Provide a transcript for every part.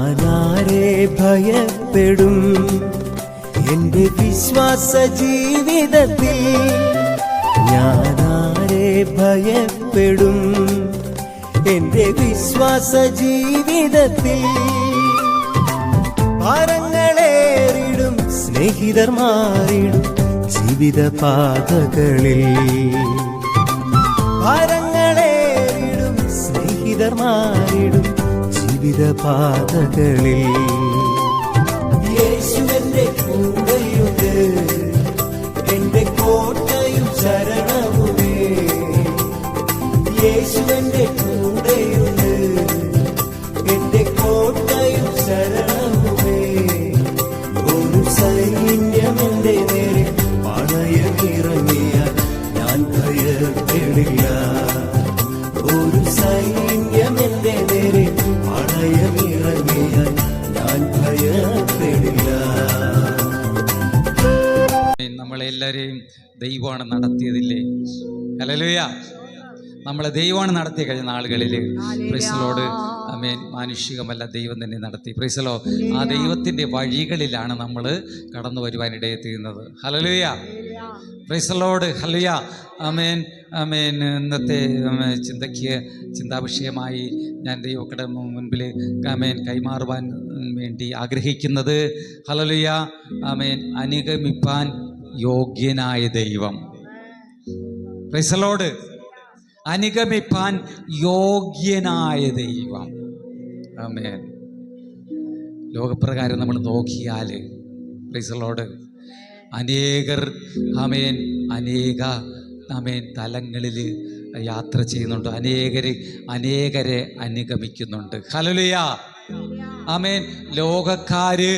ഞാനാരെ ഭയപ്പെടും എന്റെ വിശ്വാസ ജീവിതത്തിൽ? ഞാനാരെ ഭയപ്പെടും എന്റെ വിശ്വാസ ജീവിതത്തിൽ? ഭാരങ്ങളേറിടും സ്നേഹിതർ മാറിടും ജീവിത പാതകളിൽ. ഭാരങ്ങളേറിടും സ്നേഹിതർ മാറിടും ജീവിത പാതകളിൽ. യേശുവിന്റെ കൂടെയുണ്ട്, എന്റെ കോട്ടയും ശരണവുമേ. യേശുവിന്റെ കൂടെയുണ്ട്, എന്റെ കോട്ടയും ശരണവുമേ. ഒരു സൈന്യം എന്റെ നേരെ പണയമിറങ്ങിയാൽ ഞാൻ ഭയപ്പെടില്ല. ഒരു സൈന്യം എന്റെ നേരെ പണയമിറങ്ങിയാൽ ഞാൻ ഭയപ്പെടില്ല. നമ്മളെല്ലാവരെയും ദൈവമാണ് നടത്തിയതില്ലേ? ഹല്ലേലൂയ. നമ്മളെ ദൈവമാണ് നടത്തിയ കഴിഞ്ഞ നാളുകളിൽ. Praise the Lord. ആമേൻ. മാനുഷികമല്ല, ദൈവം തന്നെ നടത്തി. Praise the Lord. ആ ദൈവത്തിൻ്റെ വഴികളിലാണ് നമ്മൾ കടന്നു വരുവാനിടയെത്തുന്നത്. ഹല്ലേലൂയ. Praise the Lord. ഹല്ലേലൂയ. ആമേൻ. ആമേൻ. ഇന്നത്തെ ചിന്താവിഷയമായി ഞാൻ ദൈവങ്ങളുടെ മുൻപിൽ ആമേൻ കൈമാറുവാൻ വേണ്ടി ആഗ്രഹിക്കുന്നത്, ഹല്ലേലൂയ, ആമേൻ, അനുഗമിപ്പാൻ യോഗ്യനായ ദൈവം. Price the Lord. അനുഗമിപ്പാൻ യോഗ്യനായ ദൈവം. ആമേൻ. ലോകപ്രകാരം നമ്മൾ നോക്കിയാൽ പ്രൈസ് ദി ലോർഡ് അനേകർ ആമേൻ തലങ്ങളിൽ യാത്ര ചെയ്യുന്നുണ്ട്. അനേകരെ അനുഗമിക്കുന്നുണ്ട്. ഹല്ലേലൂയ. ആമേൻ. ലോകക്കാര്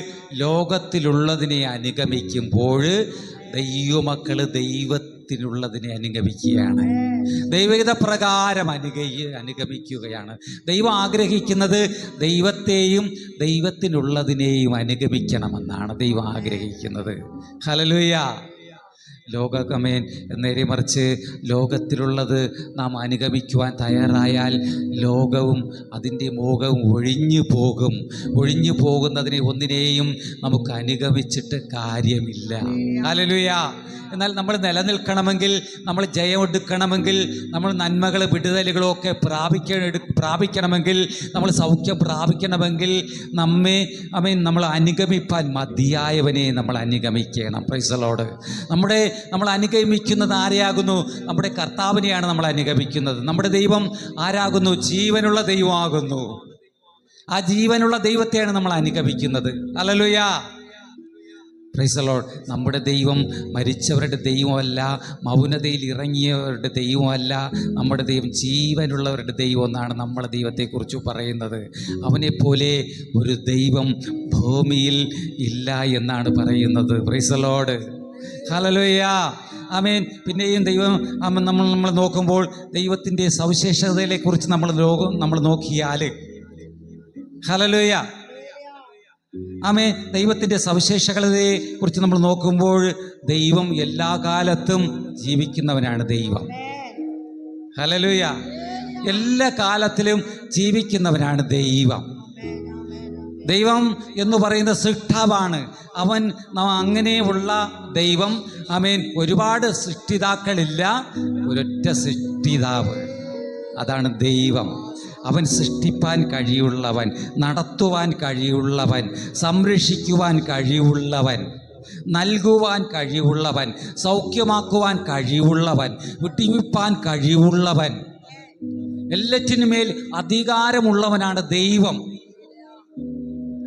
ലോകത്തിലുള്ളതിനെ അനുഗമിക്കുമ്പോൾ ദൈവമക്കള് ദൈവത്തിനുള്ളതിനെ അനുഗമിക്കുകയാണ്. ദൈവഹിത പ്രകാരം അനുഗമിക്കുകയാണ്. ദൈവം ആഗ്രഹിക്കുന്നത് ദൈവത്തെയും ദൈവത്തിനുള്ളതിനെയും അനുഗമിക്കണമെന്നാണ് ദൈവം ആഗ്രഹിക്കുന്നത്. ഹല്ലേലൂയ. ലോകമേൻ നേരെ മറിച്ച് ലോകത്തിലുള്ളത് നാം അനുഗമിക്കുവാൻ തയ്യാറായാൽ ലോകവും അതിൻ്റെ മോഹവും ഒഴിഞ്ഞു പോകുന്നതിനെ ഒന്നിനെയും നമുക്ക് അനുഗമിച്ചിട്ട് കാര്യമില്ല. ഹല്ലേലൂയ. എന്നാൽ നമ്മൾ നിലനിൽക്കണമെങ്കിൽ, നമ്മൾ ജയമെടുക്കണമെങ്കിൽ, നമ്മൾ നന്മകൾ വിടുതലുകളും ഒക്കെ പ്രാപിക്കണമെങ്കിൽ, നമ്മൾ സൗഖ്യം പ്രാപിക്കണമെങ്കിൽ നമ്മൾ അനുഗമിപ്പാൻ മതിയായവനെ നമ്മൾ അനുഗമിക്കണം. Price the Lord. നമ്മൾ അനുഗമിക്കുന്നത് ആരെയാകുന്നു? നമ്മുടെ കർത്താവിനെയാണ് നമ്മൾ അനുഗമിക്കുന്നത്. നമ്മുടെ ദൈവം ആരാകുന്നു? ജീവനുള്ള ദൈവമാകുന്നു. ആ ജീവനുള്ള ദൈവത്തെയാണ് നമ്മൾ അനുഗമിക്കുന്നത്. ഹല്ലേലൂയ. Praise the Lord. നമ്മുടെ ദൈവം മരിച്ചവരുടെ ദൈവമല്ല, മൗനതയിൽ ഇറങ്ങിയവരുടെ ദൈവമല്ല. നമ്മുടെ ദൈവം ജീവനുള്ളവരുടെ ദൈവം എന്നാണ് നമ്മളെ ദൈവത്തെക്കുറിച്ച് പറയുന്നത്. അവനെപ്പോലെ ഒരു ദൈവം ഭൂമിയിൽ ഇല്ല എന്നാണ് പറയുന്നത്. Price the Lord. ഹല്ലേലൂയ. ആമേൻ. പിന്നെയും ദൈവം നമ്മൾ നോക്കുമ്പോൾ ദൈവത്തിൻ്റെ സവിശേഷതകളെക്കുറിച്ച് നമ്മൾ നോക്കിയാൽ, ഹല്ലേലൂയ, ആമേൻ, ദൈവത്തിൻ്റെ സവിശേഷതയെ കുറിച്ച് നമ്മൾ നോക്കുമ്പോൾ ദൈവം എല്ലാ കാലത്തും ജീവിക്കുന്നവനാണ് ദൈവം. ഹല്ലേലൂയ. എല്ലാ കാലത്തിലും ജീവിക്കുന്നവനാണ് ദൈവം. ദൈവം എന്ന് പറയുന്ന സൃഷ്ടാവാണ്. അവൻ അങ്ങനെയുള്ള ദൈവം. ആമേൻ. ഒരുപാട് സൃഷ്ടിതാക്കളില്ല, ഒരൊറ്റ സൃഷ്ടിതാവ്, അതാണ് ദൈവം. അവൻ സൃഷ്ടിപ്പാൻ കഴിവുള്ളവൻ, നടത്തുവാൻ കഴിവുള്ളവൻ, സംരക്ഷിക്കുവാൻ കഴിവുള്ളവൻ, നൽകുവാൻ കഴിവുള്ളവൻ, സൗഖ്യമാക്കുവാൻ കഴിവുള്ളവൻ, വിട്ടിവിപ്പാൻ കഴിവുള്ളവൻ, എല്ലാറ്റിനുമേൽ അധികാരമുള്ളവനാണ് ദൈവം.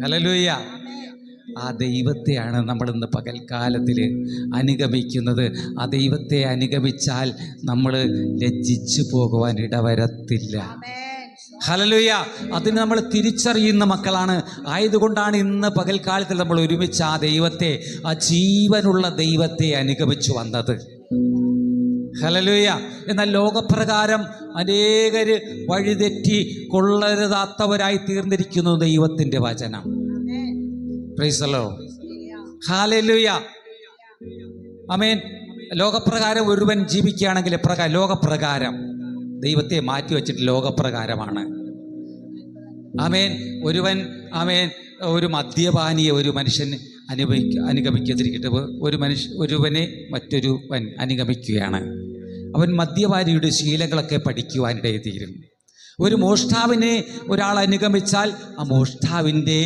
ഹല്ലേലൂയ. ആ ദൈവത്തെയാണ് നമ്മൾ ഇന്ന് പകൽക്കാലത്തിൽ അനുഗമിക്കുന്നത്. ആ ദൈവത്തെ അനുഗമിച്ചാൽ നമ്മൾ ലജ്ജിച്ചു പോകുവാൻ ഇടവരത്തില്ല. ഹല്ലേലൂയ. അതിന് നമ്മൾ തിരിച്ചറിയുന്ന മക്കളാണ്. ആയതുകൊണ്ടാണ് ഇന്ന് പകൽക്കാലത്തിൽ നമ്മൾ ഒരുമിച്ച് ആ ദൈവത്തെ, ആ ജീവനുള്ള ദൈവത്തെ അനുഗമിച്ചു വന്നത്. ഹല്ലേലൂയ. എന്നാൽ ലോകപ്രകാരം അനേകര് വഴിതെറ്റി കൊള്ളരുതാത്തവരായി തീർന്നിരിക്കുന്നു ദൈവത്തിൻ്റെ വചനം. Price the Lord. ഹല്ലേലൂയ. ആമേൻ. ലോകപ്രകാരം ഒരുവൻ ജീവിക്കുകയാണെങ്കിൽ ലോകപ്രകാരം ദൈവത്തെ മാറ്റിവെച്ചിട്ട് ലോകപ്രകാരമാണ്. ആമേൻ. ഒരു മദ്യപാനിയെ ഒരു മനുഷ്യൻ അനുഗമിക്കാതിരിക്കട്ടെ. ഒരുവനെ മറ്റൊരുവൻ അനുഗമിക്കുകയാണ്. അവൻ മദ്യപാനിയുടെ ശീലങ്ങളൊക്കെ പഠിക്കുവാനിടയിൽ തീരും. ഒരു മോഷ്ടാവിനെ ഒരാൾ അനുഗമിച്ചാൽ ആ മോഷ്ടാവിൻ്റെ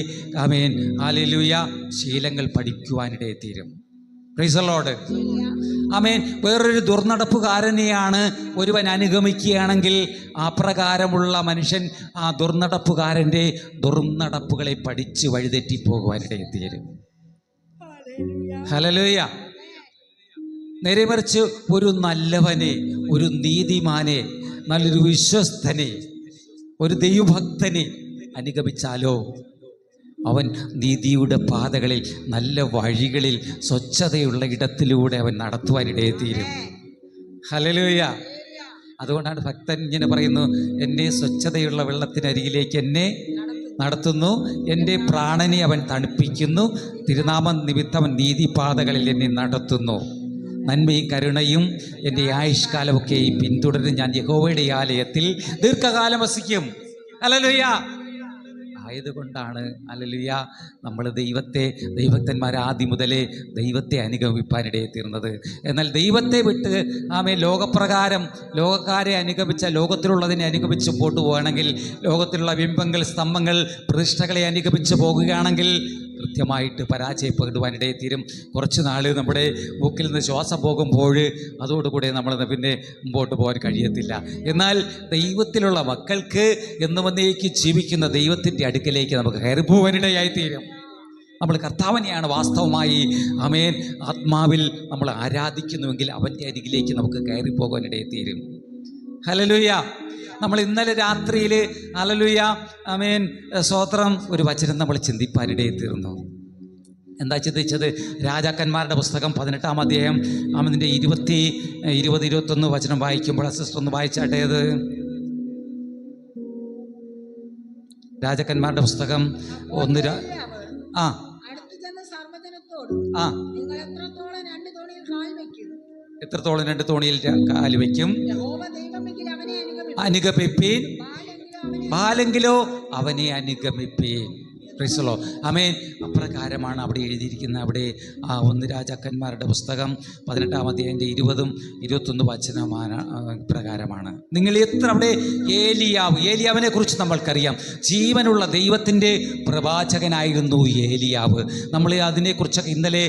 ഹല്ലേലൂയ ശീലങ്ങൾ പഠിക്കുവാനിടയിൽ തീരും. Praise the Lord. ആമേൻ. വേറൊരു ദുർനടപ്പുകാരനെയാണ് ഒരുവൻ അനുഗമിക്കുകയാണെങ്കിൽ അപ്രകാരമുള്ള മനുഷ്യൻ ആ ദുർനടപ്പുകാരൻ്റെ ദുർനടപ്പുകളെ പഠിച്ച് വഴിതെറ്റിപ്പോകുവാനിടയിൽ തീരും. ഹല്ലേലൂയ. നേരെ മറിച്ച് ഒരു നല്ലവനെ, ഒരു നീതിമാനെ, നല്ലൊരു വിശ്വസ്തനെ, ഒരു ദൈവഭക്തനെ അനുഗമിച്ചാലോ അവൻ നീതിയുടെ പാതകളിൽ, നല്ല വഴികളിൽ, സ്വച്ഛതയുള്ള ഇടത്തിലൂടെ അവൻ നടത്തുവാനിടയിൽ തീരും. ഹല്ലേലൂയ. അതുകൊണ്ടാണ് ഭക്തൻ ഇങ്ങനെ പറയുന്നു, എന്നെ സ്വച്ഛതയുള്ള വെള്ളത്തിനരികിലേക്ക് എന്നെ നടത്തുന്നു, എൻ്റെ പ്രാണനെ അവൻ തണുപ്പിക്കുന്നു, തിരുനാമം നിമിത്തം നീതിപാതകളിൽ എന്നെ നടത്തുന്നു. നന്മയും കരുണയും എൻ്റെ ആയുഷ്കാലമൊക്കെയും പിന്തുടർന്ന് ഞാൻ യഹോവയുടെ ആലയത്തിൽ ദീർഘകാലം വസിക്കും. ഹല്ലേലൂയ. ആയതുകൊണ്ടാണ് ഹല്ലേലൂയ നമ്മൾ ദൈവഭക്തന്മാർ ആദ്യം മുതലേ ദൈവത്തെ അനുഗമിപ്പാനിടയിൽ തീർന്നത്. എന്നാൽ ദൈവത്തെ വിട്ട് ലോകക്കാരെ അനുഗമിച്ച, ലോകത്തിലുള്ളതിനെ അനുഗമിച്ച് പോട്ട് പോവുകയാണെങ്കിൽ, ലോകത്തിലുള്ള ബിംബങ്ങൾ, സ്തംഭങ്ങൾ, പ്രതിഷ്ഠകളെ അനുഗമിച്ച് പോകുകയാണെങ്കിൽ കൃത്യമായിട്ട് പരാജയപ്പെടുവാനിടയിൽ തീരും. കുറച്ച് നാൾ നമ്മുടെ മൂക്കിൽ നിന്ന് ശ്വാസം പോകുമ്പോൾ അതോടുകൂടെ നമ്മൾ പിന്നെ മുമ്പോട്ട് പോകാൻ കഴിയത്തില്ല. എന്നാൽ ദൈവത്തിലുള്ള മക്കൾക്ക് എന്നുമെന്നേക്ക് ജീവിക്കുന്ന ദൈവത്തിൻ്റെ അടുക്കലേക്ക് നമുക്ക് കയറി പോകാനിടയായിത്തീരും. നമ്മൾ കർത്താവിനെയാണ് വാസ്തവമായി ആത്മാവിൽ നമ്മൾ ആരാധിക്കുന്നുവെങ്കിൽ അവൻ്റെ അരികിലേക്ക് നമുക്ക് കയറി പോകാനിടയിൽ തീരും. ഹല്ലേലൂയ. നമ്മൾ ഇന്നലെ രാത്രിയിൽ ഹല്ലേലൂയ സ്തോത്രം ഒരു വചനം നമ്മൾ ചിന്തിപ്പാനിടയിൽ തീർന്നു. എന്താ ചിന്തിച്ചത്? രാജാക്കന്മാരുടെ പുസ്തകം 18-ാം അധ്യായം അതിൻ്റെ 20-21 വചനം വായിക്കുമ്പോൾ സിസ്റ്റർ ഒന്ന് വായിച്ചാട്ടെ. അത് രാജാക്കന്മാരുടെ പുസ്തകം 1 എത്രത്തോളം 2 തോണിയിൽ കാല് വയ്ക്കും, അനുഗമിപ്പീൻ, ബാലെങ്കിലോ അവനെ അനുഗമിപ്പീൻ. Praise the Lord. ആമേൻ. അപ്രകാരമാണ് അവിടെ എഴുതിയിരിക്കുന്നത്. അവിടെ 1 രാജാക്കന്മാരുടെ പുസ്തകം 18-ാം അധ്യായം 20-21 വചനമാണ് പ്രകാരമാണ്. നിങ്ങൾ എത്ര അവിടെ ഏലിയാവിനെ കുറിച്ച് നമ്മൾക്കറിയാം. ജീവനുള്ള ദൈവത്തിൻ്റെ പ്രവാചകനായിരുന്നു ഏലിയാവ്. നമ്മൾ അതിനെക്കുറിച്ചൊക്കെ ഇന്നലെ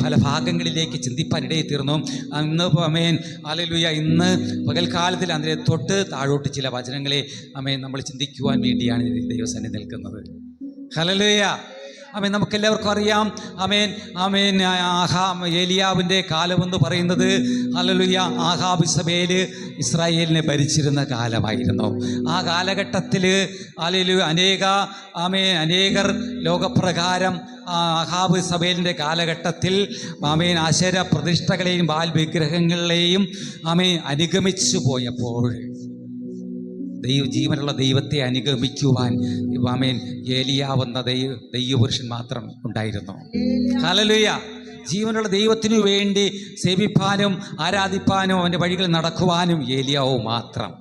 പല ഭാഗങ്ങളിലേക്ക് ചിന്തിപ്പാനിടയിൽ തീർന്നു. ഇന്ന് ഹല്ലേലൂയ ഇന്ന് പകൽക്കാലത്തിൽ അതിനെ തൊട്ട് താഴോട്ട് ചില വചനങ്ങളെ നമ്മൾ ചിന്തിക്കുവാൻ വേണ്ടിയാണ് ദൈവസന്നിധി നിൽക്കുന്നത്. ഹല്ലേലൂയ. നമുക്കെല്ലാവർക്കും അറിയാം ഏലിയാവിൻ്റെ കാലമെന്ന് പറയുന്നത് ഹല്ലേലൂയ ആഹാബ് സഭയിൽ ഇസ്രായേലിനെ ഭരിച്ചിരുന്ന കാലമായിരുന്നു. ആ കാലഘട്ടത്തിൽ ഹല്ലേലൂയ അനേകർ ലോകപ്രകാരം ആഹാബ് സഭേലിൻ്റെ കാലഘട്ടത്തിൽ ആശേര പ്രതിഷ്ഠകളെയും ബാൽ വിഗ്രഹങ്ങളെയും അനുഗമിച്ചു പോയപ്പോൾ ജീവനുള്ള ദൈവത്തെ അനുഗമിക്കുവാൻ ഏലിയാവെന്ന ദൈവപുരുഷൻ മാത്രം ഉണ്ടായിരുന്നു. ഹല്ലേലൂയ. ജീവനുള്ള ദൈവത്തിനു വേണ്ടി സേവിപ്പാനും ആരാധിപ്പാനും അവൻ്റെ വഴികളിൽ നടക്കുവാനും ഏലിയാവ് മാത്രം.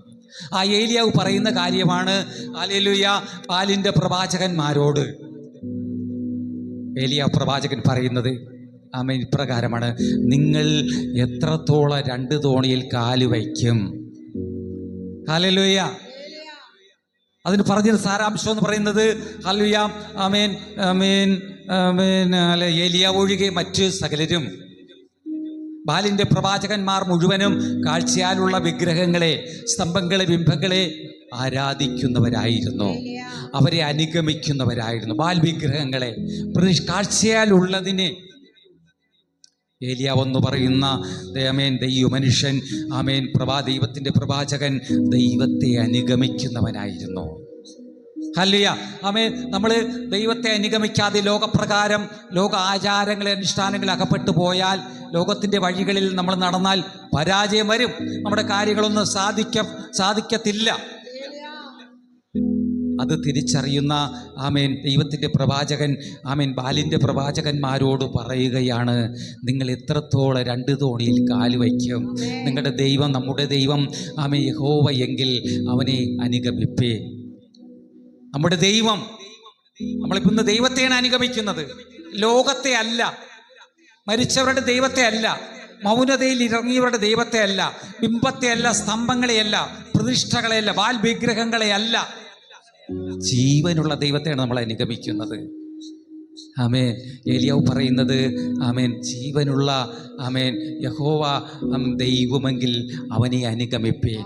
ആ ഏലിയാവ് പറയുന്ന കാര്യമാണ് ഹല്ലേലൂയ ബാലിൻ്റെ പ്രവാചകന്മാരോട് ഏലിയാവ് പ്രവാചകൻ പറയുന്നത് ഇപ്രകാരമാണ്: നിങ്ങൾ എത്രത്തോളം 2 തോണിയിൽ കാല് വയ്ക്കും. ഹല്ലേലൂയ. അതിന് പറഞ്ഞ സാരാംശം എന്ന് പറയുന്നത് ഹല്ലേലൂയ ഏലിയാവ് ഒഴികെ മറ്റ് സകലരും, ബാലിൻ്റെ പ്രവാചകന്മാർ മുഴുവനും കാഴ്ചയാലുള്ള വിഗ്രഹങ്ങളെ, സ്തംഭങ്ങളെ, ബിംബങ്ങളെ ആരാധിക്കുന്നവരായിരുന്നു. അവരെ അനുഗമിക്കുന്നവരായിരുന്നു. ബാൽ വിഗ്രഹങ്ങളെ, കാഴ്ചയാലുള്ളതിനെ ഏലിയാവെന്ന് പറയുന്ന ദൈവ മനുഷ്യൻ ദൈവത്തിൻ്റെ പ്രവാചകൻ ദൈവത്തെ അനുഗമിക്കുന്നവനായിരുന്നു. ഹല്ലേലൂയ. നമ്മൾ ദൈവത്തെ അനുഗമിക്കാതെ ലോകപ്രകാരം ലോക ആചാരങ്ങളെ, അനുഷ്ഠാനങ്ങളെ അകപ്പെട്ടു പോയാൽ, ലോകത്തിൻ്റെ വഴികളിൽ നമ്മൾ നടന്നാൽ പരാജയം വരും. നമ്മുടെ കാര്യങ്ങളൊന്നും സാധിക്കത്തില്ല. അത് തിരിച്ചറിയുന്ന ദൈവത്തിൻ്റെ പ്രവാചകൻ ബാലിൻ്റെ പ്രവാചകന്മാരോട് പറയുകയാണ്: നിങ്ങൾ എത്രത്തോളം 2 തോണിയിൽ കാല് വയ്ക്കും. നിങ്ങളുടെ ദൈവം, നമ്മുടെ ദൈവം യഹോവ എങ്കിൽ അവനെ അനുഗമിപ്പേ. നമ്മുടെ ദൈവം, നമ്മളിപ്പോൾ ഇന്ന് ദൈവത്തെയാണ് അനുഗമിക്കുന്നത്, ലോകത്തെ അല്ല, മരിച്ചവരുടെ ദൈവത്തെ അല്ല, മൗനതയിൽ ഇറങ്ങിയവരുടെ ദൈവത്തെ അല്ല, ബിംബത്തെ അല്ല, സ്തംഭങ്ങളെയല്ല, പ്രതിഷ്ഠകളെയല്ല, വാൽ വിഗ്രഹങ്ങളെ അല്ല, ജീവനുള്ള ദൈവത്തെയാണ് നമ്മൾ അനുഗമിക്കുന്നത്. ആമേൻ. ഏലിയാവ് പറയുന്നത്, ആമേൻ, ജീവനുള്ള, ആമേൻ, യഹോവ ദൈവമെങ്കിൽ അവനെ അനുഗമിപ്പേൻ.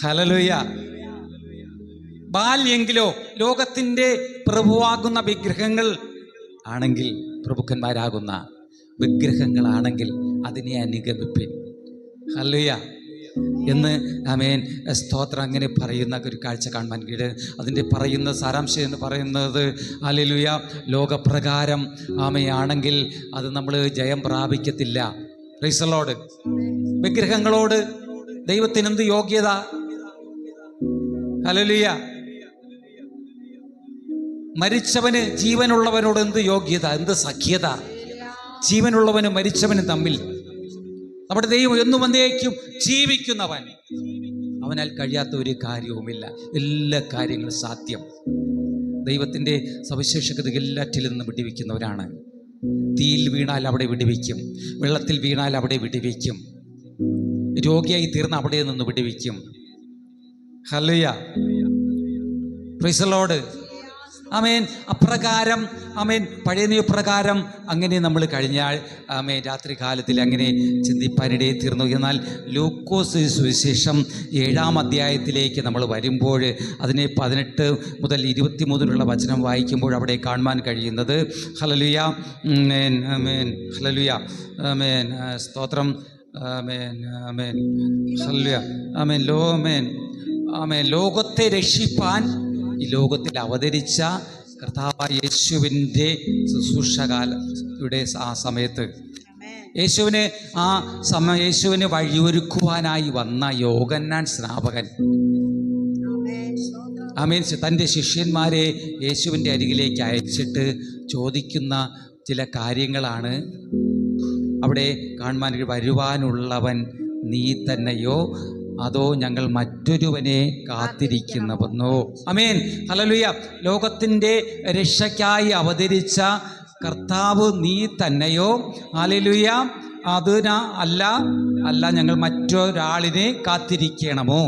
ഹല്ലേലൂയ. ബാല്യെങ്കിലോ ലോകത്തിൻ്റെ പ്രഭുവാകുന്ന വിഗ്രഹങ്ങൾ ആണെങ്കിൽ, പ്രഭുക്കന്മാരാകുന്ന വിഗ്രഹങ്ങളാണെങ്കിൽ അതിനെ അനുഗമിപ്പിൻ. ഹല്ലേലൂയ എന്ന്, ആമേൻ, സ്തോത്രം. അങ്ങനെ പറയുന്ന ഒരു കാഴ്ച കാണുവാൻ കീഴ് അതിൻ്റെ പറയുന്ന സാരാംശം എന്ന് പറയുന്നത്, ഹല്ലേലൂയ, ലോകപ്രകാരം ആമയാണെങ്കിൽ അത് നമ്മൾ ജയം പ്രാപിക്കത്തില്ല. Praise the Lord. വിഗ്രഹങ്ങളോട് ദൈവത്തിനെന്ത് യോഗ്യത? ഹല്ലേലൂയ. മരിച്ചവന് ജീവനുള്ളവനോട് എന്ത് യോഗ്യത, എന്ത് സഖ്യത? ജീവനുള്ളവനും മരിച്ചവനും തമ്മിൽ. നമ്മുടെ ദൈവം എന്നും എന്നേക്കും ജീവിക്കുന്നവൻ, അവനാൽ കഴിയാത്ത ഒരു കാര്യവുമില്ല. എല്ലാ കാര്യങ്ങളും സാധ്യം. ദൈവത്തിൻ്റെ സവിശേഷത എല്ലാറ്റിൽ നിന്നും വിടുവിക്കുന്നവരാണ്. തീയിൽ വീണാൽ അവിടെ വിടുവിക്കും, വെള്ളത്തിൽ വീണാൽ അവിടെ വിടുവിക്കും, രോഗിയായി തീർന്ന അവിടെ നിന്ന് വിടുവിക്കും. ഹല്ലേലൂയ. Praise the Lord. ആമേൻ. അപ്രകാരം, ആമേൻ, പഴയ നിയമപ്രകാരം അങ്ങനെ നമ്മൾ കഴിഞ്ഞാൽ, ആമേൻ, രാത്രി കാലത്തിൽ അങ്ങനെ ചിന്തിപ്പാനിടയിൽ തീർന്നു. എന്നാൽ ലൂക്കോസ് സുവിശേഷം 7-ാം അധ്യായത്തിലേക്ക് നമ്മൾ വരുമ്പോൾ അതിനെ 18 മുതൽ 23 വചനം വായിക്കുമ്പോൾ അവിടെ കാണുവാൻ കഴിയുന്നത്, ഹല്ലേലൂയ, ആമേൻ, ആമേൻ, ഹല്ലേലൂയ, ആമേൻ, സ്തോത്രം, ആമേൻ, ആമേൻ, ഹല്ലേലൂയ, ആമേൻ, ആമേൻ, ലോകത്തെ രക്ഷിപ്പാൻ ഈ ലോകത്തിൽ അവതരിച്ച കർത്താവായ യേശുവിൻ്റെ ശുശ്രൂഷകാലയുടെ ആ സമയത്ത് യേശുവിന് വഴിയൊരുക്കുവാനായി വന്ന യോഹന്നാൻ സ്നാപകൻ, ആമേൻ, തൻ്റെ ശിഷ്യന്മാരെ യേശുവിൻ്റെ അരികിലേക്ക് അയച്ചിട്ട് ചോദിക്കുന്ന ചില കാര്യങ്ങളാണ് അവിടെ കാണുവാൻ. വരുവാനുള്ളവൻ നീ തന്നെയോ അതോ ഞങ്ങൾ മറ്റൊരുവനെ കാത്തിരിക്കുന്നവന്നോ? ആമേൻ. ഹല്ലേലൂയ. ലോകത്തിൻ്റെ രക്ഷയ്ക്കായി അവതരിച്ച കർത്താവ് നീ തന്നെയോ? ഹല്ലേലൂയ. അതിന് അല്ല ഞങ്ങൾ മറ്റൊരാളിനെ കാത്തിരിക്കണമോ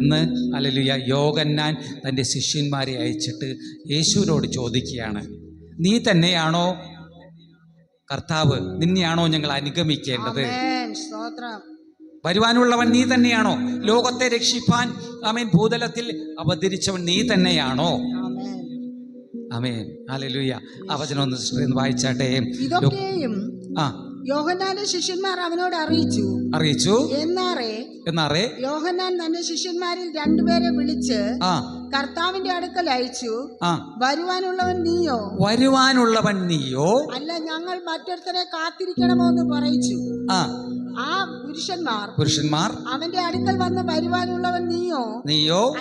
എന്ന്, ഹല്ലേലൂയ, യോഹന്നാൻ തൻ്റെ ശിഷ്യന്മാരെ അയച്ചിട്ട് യേശുവിനോട് ചോദിക്കുകയാണ്. നീ തന്നെയാണോ കർത്താവ്? നിന്നെയാണോ ഞങ്ങൾ അനുഗമിക്കേണ്ടത്? വരുവാനുള്ളവൻ നീ തന്നെയാണോ? ലോകത്തെ രക്ഷിപ്പാൻ, ആമേൻ, ഭൂതലത്തിൽ അവതരിച്ചവൻ നീ തന്നെയാണോ? ആമേൻ. ഹല്ലേലൂയ. ആ വചനം ഒന്ന് വായിച്ചാട്ടെ. ഇതൊക്കെയും യോഹന്നാന്റെ ശിഷ്യന്മാർ അവനോട് അറിയിച്ചു. എന്നാറേ യോഹന്നാൻ തന്റെ ശിഷ്യന്മാരിൽ 2 പേരെ വിളിച്ച് കർത്താവിന്റെ അടുക്കൽ അയച്ചു. വരുവാനുള്ളവൻ നീയോ അല്ല ഞങ്ങൾ മറ്റൊരുത്തരെ കാത്തിരിക്കണമോ എന്ന് പറയിച്ചു. ആ പുരുഷന്മാർ അവന്റെ അടുക്കൽ വന്ന് വരുവാനുള്ളവൻ നീയോ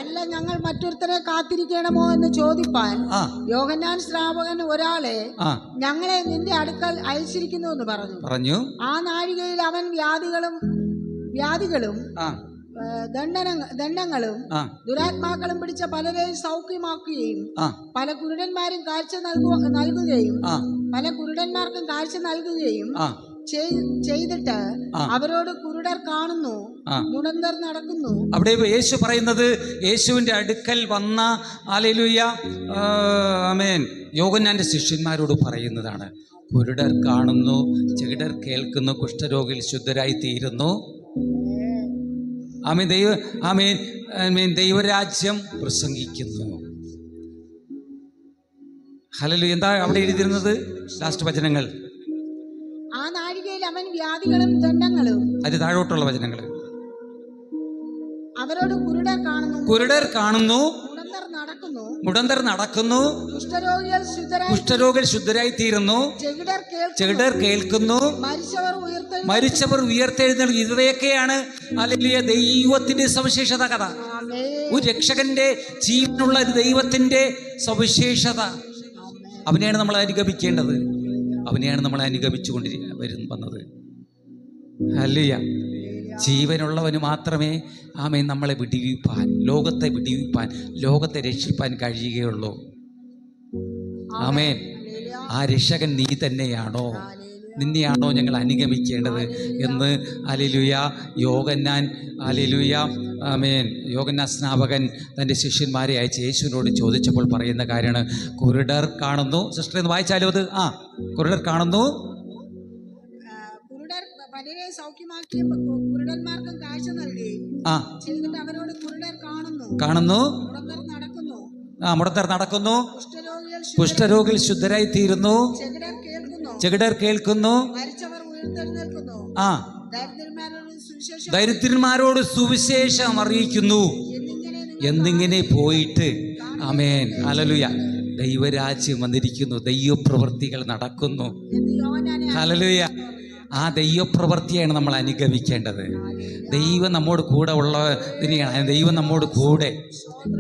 അല്ല ഞങ്ങൾ മറ്റൊരുത്തരെ കാത്തിരിക്കണമോ എന്ന് ചോദിപ്പാൻ യോഹന്നാൻ ശ്രാവകൻ ഒരാളെ ഞങ്ങളെ നിന്റെ അടുക്കൽ അയച്ചിരിക്കുന്നു എന്ന് പറഞ്ഞു. ആ നാഴികയിൽ അവൻ വ്യാധികളും ദണ്ഡങ്ങളും ദുരാത്മാക്കളും പിടിച്ച പലരെയും സൗഖ്യമാക്കുകയും പല കുരുടന്മാരും കാഴ്ച നൽകുകയും ചെയ്തിട്ട് അവരോട് കുരുടർ കാണുന്നു, മുടന്തർ നടക്കുന്നു. അവിടെ യേശു പറയുന്നത്, യേശുവിന്റെ അടുക്കൽ വന്ന, ഹല്ലേലൂയ, ആമേൻ, യോഹന്നാന്റെ ശിഷ്യന്മാരോട് പറയുന്നതാണ്. കുരുടർ കാണുന്നു, ചെകിടർ കേൾക്കുന്നു, കുഷ്ഠരോഗികൾ ശുദ്ധരായി തീരുന്നു. ആമേൻ, ദൈവരാജ്യം പ്രസംഗിക്കുന്നു. ഹല്ലേലൂയ. എന്താ അവിടെ എഴുതിയിരുന്നത്? ലാസ്റ്റ് വചനങ്ങൾ. ആ നാഴികയിൽ അവൻ വ്യാധികളും ദണ്ഡങ്ങളും, അത് താഴോട്ടുള്ള വചനങ്ങൾ. അവരോട് കുരുടർ കാണുന്നു, മുടന്തർ നടക്കുന്നു, കുഷ്ഠരോഗികൾ ശുദ്ധരായി തീരുന്നു, ചെകിടർ കേൾക്കുന്നു, മരിച്ചവർ ഉയർത്തെഴുന്നേൽക്കുന്നു. ഇവയൊക്കെയാണ് ഹല്ലേലൂയ ദൈവത്തിന്റെ സവിശേഷത കഥ. ഒരു രക്ഷകന്റെ ജീവനുള്ള ദൈവത്തിന്റെ സവിശേഷത. അവനെയാണ് നമ്മൾ അനുഗമിക്കേണ്ടത്. അവനെയാണ് നമ്മൾ അനുഗമിച്ചു വന്നത്. ഹല്ലേലൂയ. ജീവനുള്ളവന് മാത്രമേ ആമേൻ നമ്മളെ വിടിവിപ്പാൻ, ലോകത്തെ വിടിവിപ്പാൻ, ലോകത്തെ രക്ഷിപ്പാൻ കഴിയുകയുള്ളൂ. ആമേൻ. ആ രക്ഷകൻ നീ തന്നെയാണോ, നിന്നെയാണോ ഞങ്ങൾ അനുഗമിക്കേണ്ടത് എന്ന് ഹല്ലേലൂയ യോഹന്നാൻ, ഹല്ലേലൂയ ആമേൻ, യോഹന്നാൻ സ്നാപകൻ തൻ്റെ ശിഷ്യന്മാരെ അയച്ച് യേശുവിനോട് ചോദിച്ചപ്പോൾ പറയുന്ന കാര്യമാണ്, കുരുടർ കാണുന്നു. സിസ്റ്റർ എന്ന് വായിച്ചാലും അത് കുരുടർ കാണുന്നു, പലരെ സൗഖ്യമാക്കിയ കുരുടന്മാർക്കും കാഴ്ച നൽകി ചെയ്തിട്ട് അവരോട് കുരുടർ കാണുന്നു, മുടന്തർ നടക്കുന്നു, കുഷ്ഠരോഗികൾ ശുദ്ധരായി തീരുന്നു, ചെകിടർ കേൾക്കുന്നു, ദരിദ്രന്മാരോട് സുവിശേഷം അറിയിക്കുന്നു എന്നിങ്ങനെ പോയിട്ട് ആമേൻ ഹല്ലേലൂയ ദൈവരാജ്യം വന്നിരിക്കുന്നു, ദൈവപ്രവൃത്തികൾ നടക്കുന്നു. ഹല്ലേലൂയ. ആ ദൈവപ്രവൃത്തിയാണ് നമ്മൾ അനുഗമിക്കേണ്ടത്. ദൈവം നമ്മോട് കൂടെ ഉള്ളതിനെയാണ് ദൈവം നമ്മോട് കൂടെ.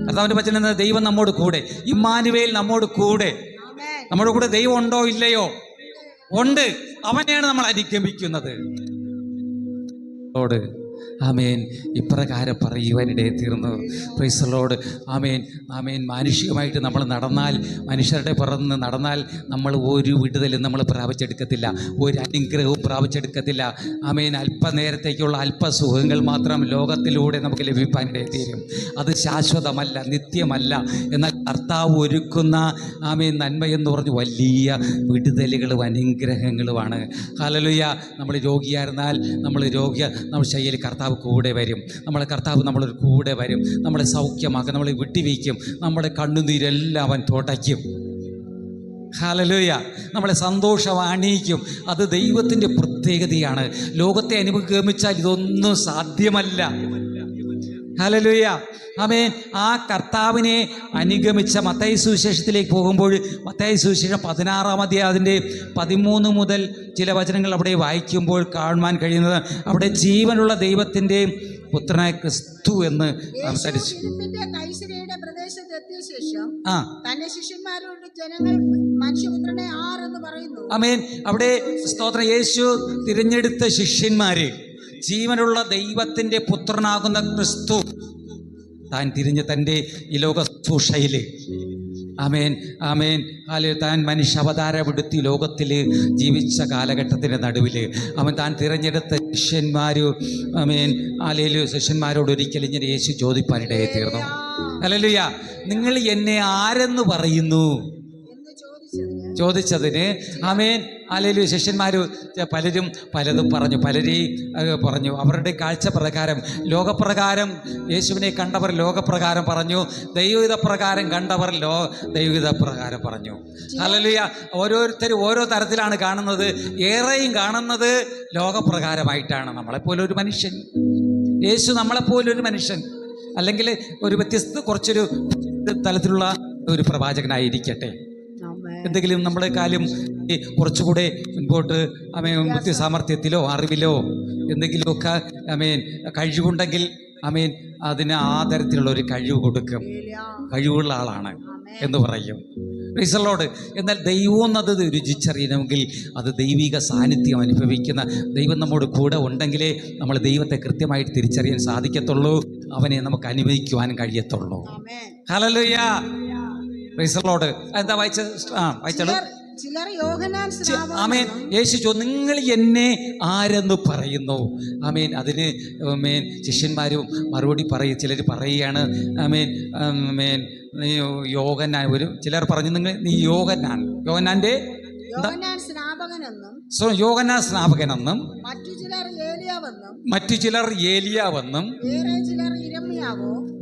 കർത്താവിന്റെ വചനം എന്നത് ദൈവം നമ്മോട് കൂടെ, ഇമ്മാനുവേൽ നമ്മോട് കൂടെ. നമ്മുടെ കൂടെ ദൈവം ഉണ്ടോ ഇല്ലയോ? ഉണ്ട്. അവനെയാണ് നമ്മൾ അനുഗമിക്കുന്നത്. ആമേൻ. ഇപ്രകാരം പറയുവാനിടയെ തീർന്നു. Praise the Lord. ആമേൻ, ആമേൻ. മാനുഷികമായിട്ട് നമ്മൾ നടന്നാൽ, മനുഷ്യരുടെ പുറത്ത് നടന്നാൽ നമ്മൾ ഒരു വിടുതലും നമ്മൾ പ്രാപിച്ചെടുക്കത്തില്ല, ഒരു അനുഗ്രഹവും പ്രാപിച്ചെടുക്കത്തില്ല. ആമേൻ. അല്പനേരത്തേക്കുള്ള അല്പസുഖങ്ങൾ മാത്രം ലോകത്തിലൂടെ നമുക്ക് ലഭിക്കാനിടയെ തീരും. അത് ശാശ്വതമല്ല, നിത്യമല്ല. എന്നാൽ കർത്താവ് ഒരുക്കുന്ന ആമേൻ നന്മയെന്ന് പറഞ്ഞ് വലിയ വിടുതലുകളും അനുഗ്രഹങ്ങളുമാണ്. ഹല്ലേലൂയ. നമ്മൾ രോഗിയായിരുന്നാൽ നമ്മൾ ശൈലിയിൽ കർത്താവ് കൂടെ വരും. കർത്താവ് നമ്മളൊരു കൂടെ വരും, നമ്മളെ സൗഖ്യമാക്കും, നമ്മളെ വിട്ടുവയ്ക്കും, നമ്മുടെ കണ്ണുനീരെല്ലാം അവൻ തുടയ്ക്കും. ഹല്ലേലൂയ. നമ്മളെ സന്തോഷവാണിയിക്കും. അത് ദൈവത്തിൻ്റെ പ്രത്യേകതയാണ്. ലോകത്തെ അനുഗമിച്ചാൽ ഇതൊന്നും സാധ്യമല്ല. ഹല്ലേലൂയ. ആമേൻ. ആ കർത്താവിനെ അനുഗമിച്ച മത്തായി സുവിശേഷത്തിലേക്ക് പോകുമ്പോൾ മത്തായി സുവിശേഷം 16-ാം അധ്യായം അതിൻ്റെ 13 മുതൽ ചില വചനങ്ങൾ അവിടെ വായിക്കുമ്പോൾ കാണുവാൻ കഴിയുന്നത്, അവിടെ ജീവനുള്ള ദൈവത്തിൻ്റെ പുത്രനായ ക്രിസ്തു എന്ന് സംസാരിച്ചു. ആമേൻ. അവിടെ സ്തോത്രം. യേശു തിരഞ്ഞെടുത്ത ശിഷ്യന്മാര്, ജീവനുള്ള ദൈവത്തിൻ്റെ പുത്രനാകുന്ന ക്രിസ്തു താൻ തിരിഞ്ഞ് തൻ്റെ ഈ ലോക ശുശ്രൂഷയിൽ ആമേൻ, ആമേൻ, താൻ മനുഷ്യ അവതാരമെടുത്തി ലോകത്തിൽ ജീവിച്ച കാലഘട്ടത്തിൻ്റെ നടുവിൽ അവൻ താൻ തിരഞ്ഞെടുത്ത ശിഷ്യന്മാരും ആമേൻ ശിഷ്യന്മാരോട് ഒരിക്കലും ഇങ്ങനെ യേശു ചോദിപ്പാനിടയെ തീർന്നു. ഹല്ലേലൂയ. നിങ്ങൾ എന്നെ ആരെന്ന് പറയുന്നു ചോദിച്ചതിന് ആമേൻ ഹല്ലേലൂയ ശിഷ്യന്മാർ പലരും പലതും പറഞ്ഞു. അവരുടെ കാഴ്ച പ്രകാരം, ലോകപ്രകാരം യേശുവിനെ കണ്ടവർ ലോകപ്രകാരം പറഞ്ഞു, ദൈവഹിത പ്രകാരം കണ്ടവർ ദൈവഹിത പ്രകാരം പറഞ്ഞു. ഹല്ലേലൂയ. ഓരോരുത്തരും ഓരോ തരത്തിലാണ് കാണുന്നത്. ഏറെയും കാണുന്നത് ലോകപ്രകാരമായിട്ടാണ്. നമ്മളെപ്പോലൊരു മനുഷ്യൻ, യേശു നമ്മളെപ്പോലൊരു മനുഷ്യൻ, അല്ലെങ്കിൽ ഒരു കുറച്ചൊരു തലത്തിലുള്ള ഒരു പ്രവാചകനായിരിക്കട്ടെ. എന്തെങ്കിലും നമ്മുടെ കാലം കുറച്ചുകൂടെ മുൻപോട്ട് ബുദ്ധി സാമർഥ്യത്തിലോ അറിവിലോ എന്തെങ്കിലുമൊക്കെ കഴിവുണ്ടെങ്കിൽ അതിന് ആ തരത്തിലുള്ള ഒരു കഴിവ് കൊടുക്കും. കഴിവുള്ള ആളാണ് എന്ന് പറയും. Price the Lord. എന്നാൽ ദൈവം അത് രുചിച്ചറിയണമെങ്കിൽ അത് ദൈവിക സാന്നിധ്യം അനുഭവിക്കുന്ന ദൈവം നമ്മോട് കൂടെ ഉണ്ടെങ്കിലേ നമ്മൾ ദൈവത്തെ കൃത്യമായിട്ട് തിരിച്ചറിയാൻ സാധിക്കത്തുള്ളൂ, അവനെ നമുക്ക് അനുഭവിക്കുവാനും കഴിയത്തുള്ളൂ. ഹല്ലേലൂയ. Praise the Lord. എന്താ വായിച്ചോളൂ. ആമേൻ. യേശു നിങ്ങൾ എന്നെ ആരെന്ന് പറയുന്നു? ആമേൻ. അതിന് ശിഷ്യന്മാരും മറുപടി പറയും. ചിലർ പറയുകയാണ് യോഹന്നാൻ. ചിലർ പറഞ്ഞു നീ യോഹന്നാന്റെ യോഹന്നാൻ സ്നാപകനെന്നും മറ്റു ചിലർ ഏലിയാവെന്നും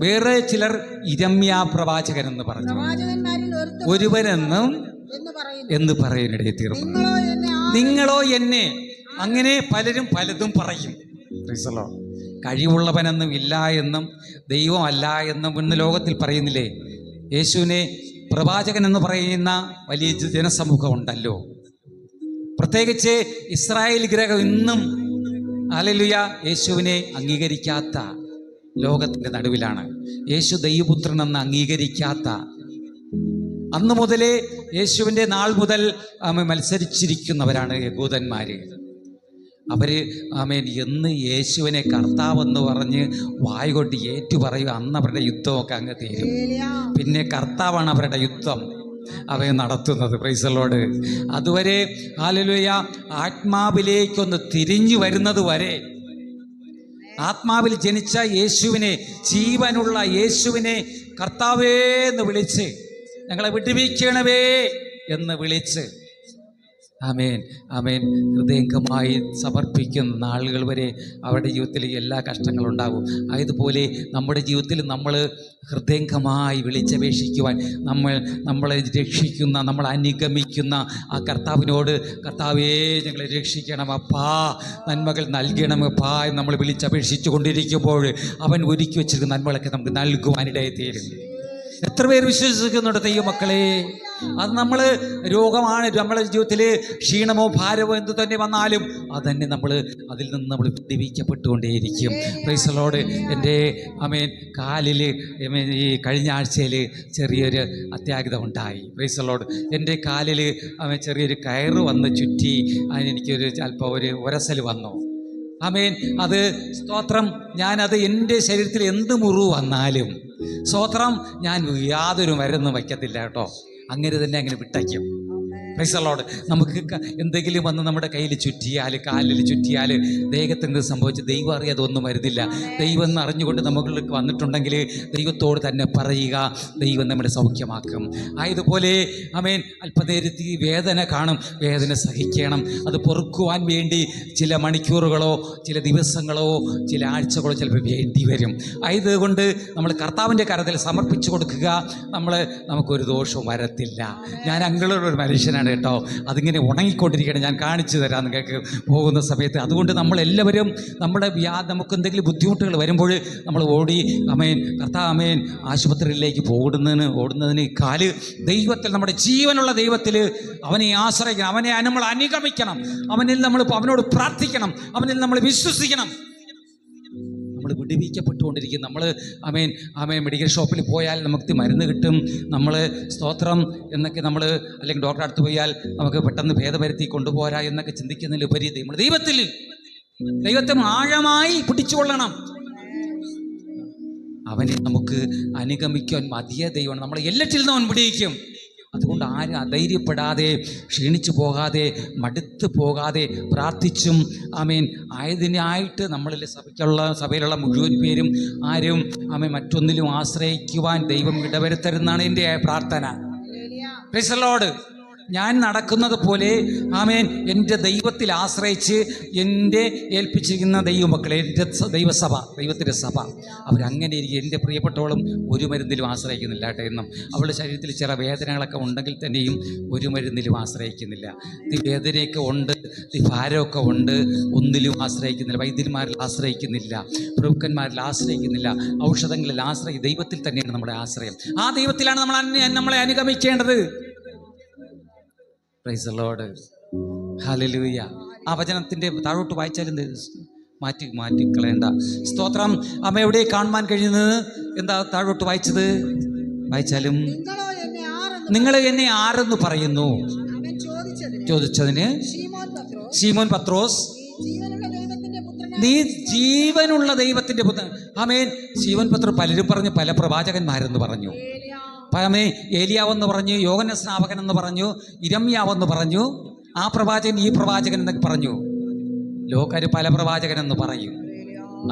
വേറെ ചിലർ ഇരമ്യാ പ്രവാചകനെന്ന് പറഞ്ഞു, ഒരുവനെന്നും എന്ന് പറയാനിടയെ തീർന്നു. നിങ്ങളോ എന്നെ, അങ്ങനെ പലരും പലതും പറയും. കഴിവുള്ളവനെന്നും ഇല്ല എന്നും ദൈവമല്ല എന്നും ഇന്ന് ലോകത്തിൽ പറയുന്നില്ലേ? യേശുവിനെ പ്രവാചകൻ എന്ന് പറയുന്ന വലിയ ജനസമൂഹം ഉണ്ടല്ലോ. പ്രത്യേകിച്ച് ഇസ്രായേൽ ഗ്രഹം ഇന്നും ഹല്ലേലൂയ യേശുവിനെ അംഗീകരിക്കാത്ത ലോകത്തിൻ്റെ നടുവിലാണ്. യേശു ദൈവപുത്രനെന്ന് അംഗീകരിക്കാത്ത, അന്ന് മുതലേ യേശുവിൻ്റെ നാൾ മുതൽ മത്സരിച്ചിരിക്കുന്നവരാണ് യഹൂദന്മാർ. അവര് ആമേൻ എന്ന് യേശുവിനെ കർത്താവെന്ന് പറഞ്ഞ് വായ്കൊണ്ട് ഏറ്റു പറയുക, അന്ന് അവരുടെ യുദ്ധമൊക്കെ അങ്ങ് തീരും. പിന്നെ കർത്താവാണ് അവരുടെ യുദ്ധം അവയെ നടത്തുന്നത്. Price the Lord. അതുവരെ ഹല്ലേലൂയ ആത്മാവിലേക്കൊന്ന് തിരിഞ്ഞു വരുന്നത് വരെ, ആത്മാവിൽ ജനിച്ച യേശുവിനെ, ജീവനുള്ള യേശുവിനെ കർത്താവേ എന്ന് വിളിച്ച്, ഞങ്ങളെ വിടുവിക്കണമേ എന്ന് വിളിച്ച് ആമേൻ ആമേൻ ഹൃദയംഗമായി സമർപ്പിക്കുന്ന നാളുകൾ വരെ അവരുടെ ജീവിതത്തിൽ എല്ലാ കഷ്ടങ്ങളും ഉണ്ടാകും. അതുപോലെ നമ്മുടെ ജീവിതത്തിൽ നമ്മൾ ഹൃദയംഗമായി വിളിച്ചപേക്ഷിക്കുവാൻ, നമ്മളെ രക്ഷിക്കുന്ന, നമ്മളെ അനുഗമിക്കുന്ന ആ കർത്താവിനോട്, കർത്താവേ ഞങ്ങളെ രക്ഷിക്കണം അപ്പാ, നന്മകൾ നൽകണം അപ്പാ എന്ന് നമ്മൾ വിളിച്ചപേക്ഷിച്ചു കൊണ്ടിരിക്കുമ്പോൾ അവൻ ഒരുക്കി വെച്ചിരിക്കുന്ന നന്മകളൊക്കെ നമുക്ക് നൽകുവാനിടയെ തീരും. എത്ര പേര് വിശ്വസിക്കുന്നുണ്ട് ദൈവമക്കളെ? അത് നമ്മൾ രോഗമാണ്, നമ്മുടെ ജീവിതത്തിൽ ക്ഷീണമോ ഭാരമോ എന്തു തന്നെ വന്നാലും അതന്നെ അതിൽ നിന്ന് നമ്മൾ വിടുവിക്കപ്പെട്ടുകൊണ്ടേയിരിക്കും. Price the Lord. എൻ്റെ ആമേൻ കാലിൽ ഈ കഴിഞ്ഞ ആഴ്ചയിൽ ചെറിയൊരു അത്യാഹിതം ഉണ്ടായി. Price the Lord. എൻ്റെ കാലിൽ ചെറിയൊരു കയറ് വന്ന് ചുറ്റി, അതിനെനിക്കൊരു അല്പം ഒരു ഉരസൽ വന്നു. ആമേൻ. അത് സ്തോത്രം, ഞാനത് എൻ്റെ ശരീരത്തിൽ എന്ത് മുറിവ് വന്നാലും സ്തോത്രം ഞാൻ യാതൊരു മരുന്നും വയ്ക്കത്തില്ല കേട്ടോ. അങ്ങനെ തന്നെ അങ്ങനെ വിട്ടയ്ക്കും. Price the Lord. നമുക്ക് എന്തെങ്കിലും വന്ന് നമ്മുടെ കയ്യിൽ ചുറ്റിയാൽ, കാലിൽ ചുറ്റിയാൽ, ദേഹത്തിന് എന്ത് സംഭവിച്ച് ദൈവം അറിയാതെ ഒന്നും വരുന്നില്ല. ദൈവം എന്ന് അറിഞ്ഞുകൊണ്ട് നമ്മൾക്ക് വന്നിട്ടുണ്ടെങ്കിൽ ദൈവത്തോട് തന്നെ പറയുക, ദൈവം നമ്മളെ സൗഖ്യമാക്കും. ആയതുപോലെ ആമേൻ അല്പനേരത്തിൽ വേദന കാണും, വേദന സഹിക്കണം. അത് പൊറുക്കുവാൻ വേണ്ടി ചില മണിക്കൂറുകളോ ചില ദിവസങ്ങളോ ചില ആഴ്ചകളോ ചിലപ്പോൾ വേണ്ടി വരും. ആയതുകൊണ്ട് നമ്മൾ കർത്താവിൻ്റെ കരത്തിൽ സമർപ്പിച്ചു കൊടുക്കുക. നമുക്കൊരു ദോഷവും വരത്തില്ല. ഞാൻ അങ്ങനെയുള്ളൊരു മനുഷ്യനാണ് കേട്ടോ. അതിങ്ങനെ ഉണങ്ങിക്കൊണ്ടിരിക്കണം. ഞാൻ കാണിച്ചു തരാം നിങ്ങൾക്ക് പോകുന്ന സമയത്ത്. അതുകൊണ്ട് നമ്മളെല്ലാവരും നമുക്ക് എന്തെങ്കിലും ബുദ്ധിമുട്ടുകൾ വരുമ്പോൾ നമ്മൾ ഓടി ആമേൻ കർത്താവ് ആമേൻ ആശുപത്രിയിലേക്ക് ഓടുന്നതിന് കാല് ദൈവത്തിൽ, നമ്മുടെ ജീവനുള്ള ദൈവത്തിൽ അവനെ ആശ്രയിക്കണം, അവനെ നമ്മൾ അനുഗമിക്കണം, അവനോട് പ്രാർത്ഥിക്കണം, അവനിൽ നമ്മൾ വിശ്വസിക്കണം. നമ്മൾ വിടുവിക്കപ്പെട്ടുകൊണ്ടിരിക്കും. നമ്മൾ ആമേൻ മെഡിക്കൽ ഷോപ്പിൽ പോയാൽ നമുക്ക് മരുന്ന് കിട്ടും, നമ്മൾ സ്തോത്രം എന്നൊക്കെ അല്ലെങ്കിൽ ഡോക്ടറെ അടുത്ത് പോയാൽ നമുക്ക് പെട്ടെന്ന് ഭേദവരുത്തി കൊണ്ടുപോരാ എന്നൊക്കെ ചിന്തിക്കുന്നതിലുപരി നമ്മൾ ദൈവത്തെ ആഴമായി പിടിച്ചുകൊള്ളണം. അവനെ നമുക്ക് അനുഗമിക്കാൻ മതിയ ദൈവമാണ്. നമ്മളെ എല്ലാറ്റിൽ നിന്നും അവൻ വിടുവിക്കും. അതുകൊണ്ട് ആരും അധൈര്യപ്പെടാതെ, ക്ഷീണിച്ചു പോകാതെ, മടുത്തു പോകാതെ പ്രാർത്ഥിച്ചും ആമേൻ ആയതിനായിട്ട് സഭയിലുള്ള മുഴുവൻ പേരും ആരും ആമേൻ മറ്റൊന്നിലും ആശ്രയിക്കുവാൻ ദൈവം ഇടവരുത്തരുന്നാണ് എൻ്റെ പ്രാർത്ഥന. Price the Lord. ഞാൻ നടക്കുന്നത് പോലെ ആമേൻ എൻ്റെ ദൈവത്തിൽ ആശ്രയിച്ച് എൻ്റെ ഏൽപ്പിച്ചിരിക്കുന്ന ദൈവമക്കളെ, എൻ്റെ ദൈവസഭ, ദൈവത്തിൻ്റെ സഭ, അവരങ്ങനെ ഇരിക്കും. എൻ്റെ പ്രിയപ്പെട്ടവളും ഒരു മരുന്നിലും ആശ്രയിക്കുന്നില്ല കേട്ടോ. എന്നും അവളുടെ ശരീരത്തിൽ ചില വേദനകളൊക്കെ ഉണ്ടെങ്കിൽ തന്നെയും ഒരു മരുന്നിലും ആശ്രയിക്കുന്നില്ല. ഈ വേദനയൊക്കെ ഉണ്ട്, ഈ ഭാരമൊക്കെ ഉണ്ട്, ഒന്നിലും ആശ്രയിക്കുന്നില്ല. വൈദ്യന്മാരിൽ ആശ്രയിക്കുന്നില്ല, പ്രഭുക്കന്മാരിൽ ആശ്രയിക്കുന്നില്ല, ഔഷധങ്ങളിൽ ആശ്രയിക്കും. ദൈവത്തിൽ തന്നെയാണ് നമ്മുടെ ആശ്രയം. ആ ദൈവത്തിലാണ് നമ്മളെ അനുഗമിക്കേണ്ടത്. Praise the Lord. ഹല്ലേലൂയ. ആ വചനത്തിൻ്റെ താഴോട്ട് വായിച്ചാലും മാറ്റി കളയണ്ട. സ്തോത്രം. അമ്മ എവിടെ കാണുവാൻ കഴിയുന്നത്? എന്താ താഴോട്ട് വായിച്ചാലും നിങ്ങൾ എന്നെ ആരെന്ന് പറയുന്നു ചോദിച്ചതിന് ശീമോൻ പത്രോസ്, നീ ജീവനുള്ള ദൈവത്തിന്റെ പുത്രൻ. ആമേൻ. ശീമോൻ പത്രോസ് പലരും പറഞ്ഞു, പല പ്രവാചകന്മാരെന്ന് പറഞ്ഞു. ഏലിയാവെന്ന് പറഞ്ഞു, യോഹന്നാൻ സ്നാപകൻ എന്ന് പറഞ്ഞു, ഇരമ്യാവെന്ന് പറഞ്ഞു, ആ പ്രവാചകൻ ഈ പ്രവാചകൻ എന്നൊക്കെ പറഞ്ഞു. ലോകര് പല പ്രവാചകൻ എന്ന് പറയും.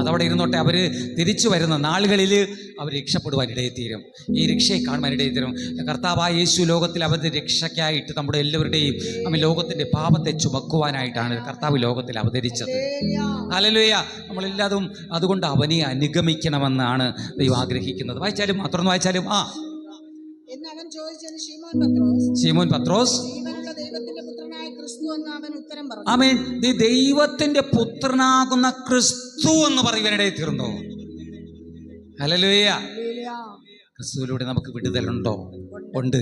അതവിടെ ഇരുന്നോട്ടെ. അവർ തിരിച്ചു വരുന്ന നാളുകളിൽ അവർ രക്ഷപ്പെടുവാൻ ഇടയെത്തീരും. ഈ രക്ഷയെ കാണുവാൻ ഇടയെത്തീരും. കർത്താവായ യേശു ലോകത്തിൽ അവരുടെ രക്ഷയ്ക്കായിട്ട് നമ്മുടെ എല്ലാവരുടെയും ലോകത്തിൻ്റെ പാപത്തെ ചുമക്കുവാനായിട്ടാണ് കർത്താവ് ലോകത്തിൽ അവതരിച്ചത്. ഹല്ലേലൂയ. നമ്മളെല്ലാതും അതുകൊണ്ട് അവനെ അനുഗമിക്കണമെന്നാണ് ദൈവം ആഗ്രഹിക്കുന്നത്. തുടർന്ന് വായിച്ചാലും ശീമോൻ പത്രോസ് ആമേൻ ദൈവത്തിന്റെ പുത്രനാകുന്ന ക്രിസ്തു എന്ന് പറയുവാനിടയിൽ തീർന്നോ? ഹല്ലേലൂയ. ക്രിസ്തുവിലൂടെ നമുക്ക് വിടുതലുണ്ടോ? ഉണ്ട്.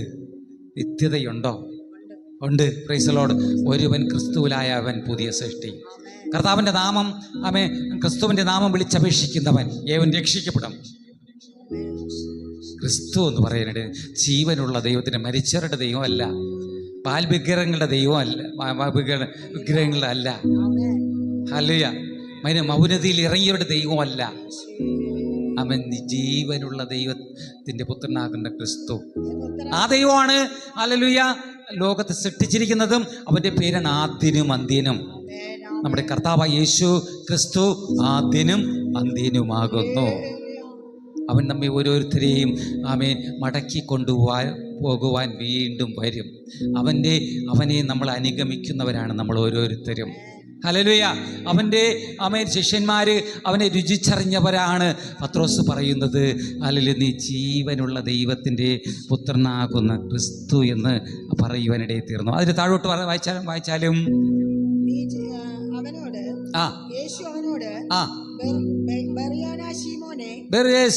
നിത്യതയുണ്ടോ? ഉണ്ട്. Price the Lord. ഒരുവൻ ക്രിസ്തുവിലായ അവൻ പുതിയ സൃഷ്ടി. കർത്താവിന്റെ നാമം ക്രിസ്തുവിന്റെ നാമം വിളിച്ചപേക്ഷിക്കുന്നവൻ ഏവൻ രക്ഷിക്കപ്പെടും. ക്രിസ്തു എന്ന് പറയുന്നത് ജീവനുള്ള ദൈവത്തിന്, മരിച്ചവരുടെ ദൈവമല്ല, പാൽവിഗ്രഹങ്ങളുടെ ദൈവമല്ല, വിഗ്രഹങ്ങളുടെ അല്ല. ഹല്ലേലൂയ. മൗനതയിൽ ഇറങ്ങിയവരുടെ ദൈവമല്ല അവൻ, ജീവനുള്ള ദൈവത്തിന്റെ പുത്രനാകുന്ന ക്രിസ്തു. ആ ദൈവമാണ് ഹല്ലേലൂയ ലോകത്തെ സൃഷ്ടിച്ചിരിക്കുന്നതും. അവന്റെ പേരാണ് ആദ്യനും അന്ത്യനും. നമ്മുടെ കർത്താവായ യേശു ക്രിസ്തു ആദ്യനും അന്ത്യനുമാകുന്നു. അവൻ നമ്മെ ഓരോരുത്തരെയും മടക്കി പോകുവാൻ വീണ്ടും വരും. അവനെ നമ്മൾ അനുഗമിക്കുന്നവരാണ് നമ്മൾ ഓരോരുത്തരും. ഹല്ലേലൂയ. അവൻ്റെ ശിഷ്യന്മാര് അവനെ രുചിച്ചറിഞ്ഞവരാണ്. പത്രോസ് പറയുന്നത് ഹല്ലേലൂയ, നീ ജീവനുള്ള ദൈവത്തിൻ്റെ പുത്രനാകുന്ന ക്രിസ്തു എന്ന് പറയുവാനിടയിൽ തീർന്നു. അതിന് താഴോട്ട് വായിച്ചാലും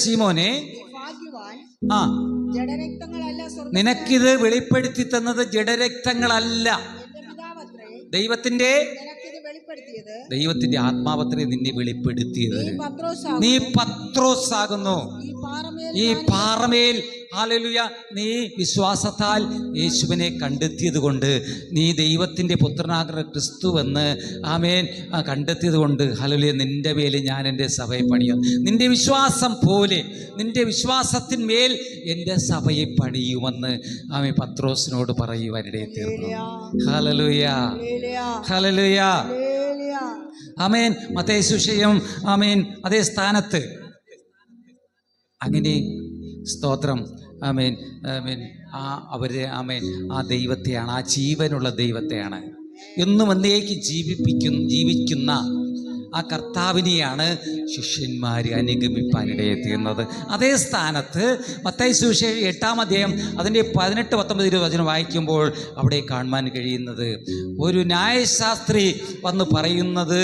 ശീമോനെ, നിനക്കിത് വെളിപ്പെടുത്തി തന്നത് ജഡരക്തങ്ങളല്ല, ദൈവത്തിന്റെ ആത്മാവത്രേ നിന്നെ വെളിപ്പെടുത്തിയത്. നീ പത്രോസ് ആകുന്നു. ഈ പാറമേൽ ഹല്ലേലൂയ നീ വിശ്വാസത്താൽ യേശുവിനെ കണ്ടെത്തിയത് കൊണ്ട്, നീ ദൈവത്തിന്റെ പുത്രനാകുന്ന ക്രിസ്തുവെന്ന് കണ്ടെത്തിയത് കൊണ്ട് ഹല്ലേലൂയ നിന്റെ മേൽ ഞാൻ എൻ്റെ സഭയെ പണിയും. നിന്റെ വിശ്വാസം പോലെ, നിന്റെ വിശ്വാസത്തിന്മേൽ എൻ്റെ സഭയെ പണിയുമെന്ന് പത്രോസിനോട് പറയുവാനിടയിൽ തീർന്നു. ഹല്ലേലൂയ, ഹല്ലേലൂയ, ആമേൻ. മത്തായി സുവിശേഷം അതേ സ്ഥാനത്ത് അങ്ങനെ സ്തോത്രം ആ ദൈവത്തെയാണ്, ആ ജീവനുള്ള ദൈവത്തെയാണ്, എന്നും എന്നേക്ക് ജീവിക്കുന്ന ആ കർത്താവിനെയാണ് ശിഷ്യന്മാർ അനുഗമിപ്പാനിടയിൽ തീർന്നത്. അതേ സ്ഥാനത്ത് മത്തായി സുവിശേഷം 8-ാം അധ്യായം അതിൻ്റെ 18-19 വചനം വായിക്കുമ്പോൾ അവിടെ കാണുവാൻ കഴിയുന്നത്, ഒരു ന്യായശാസ്ത്രി വന്ന് പറയുന്നത്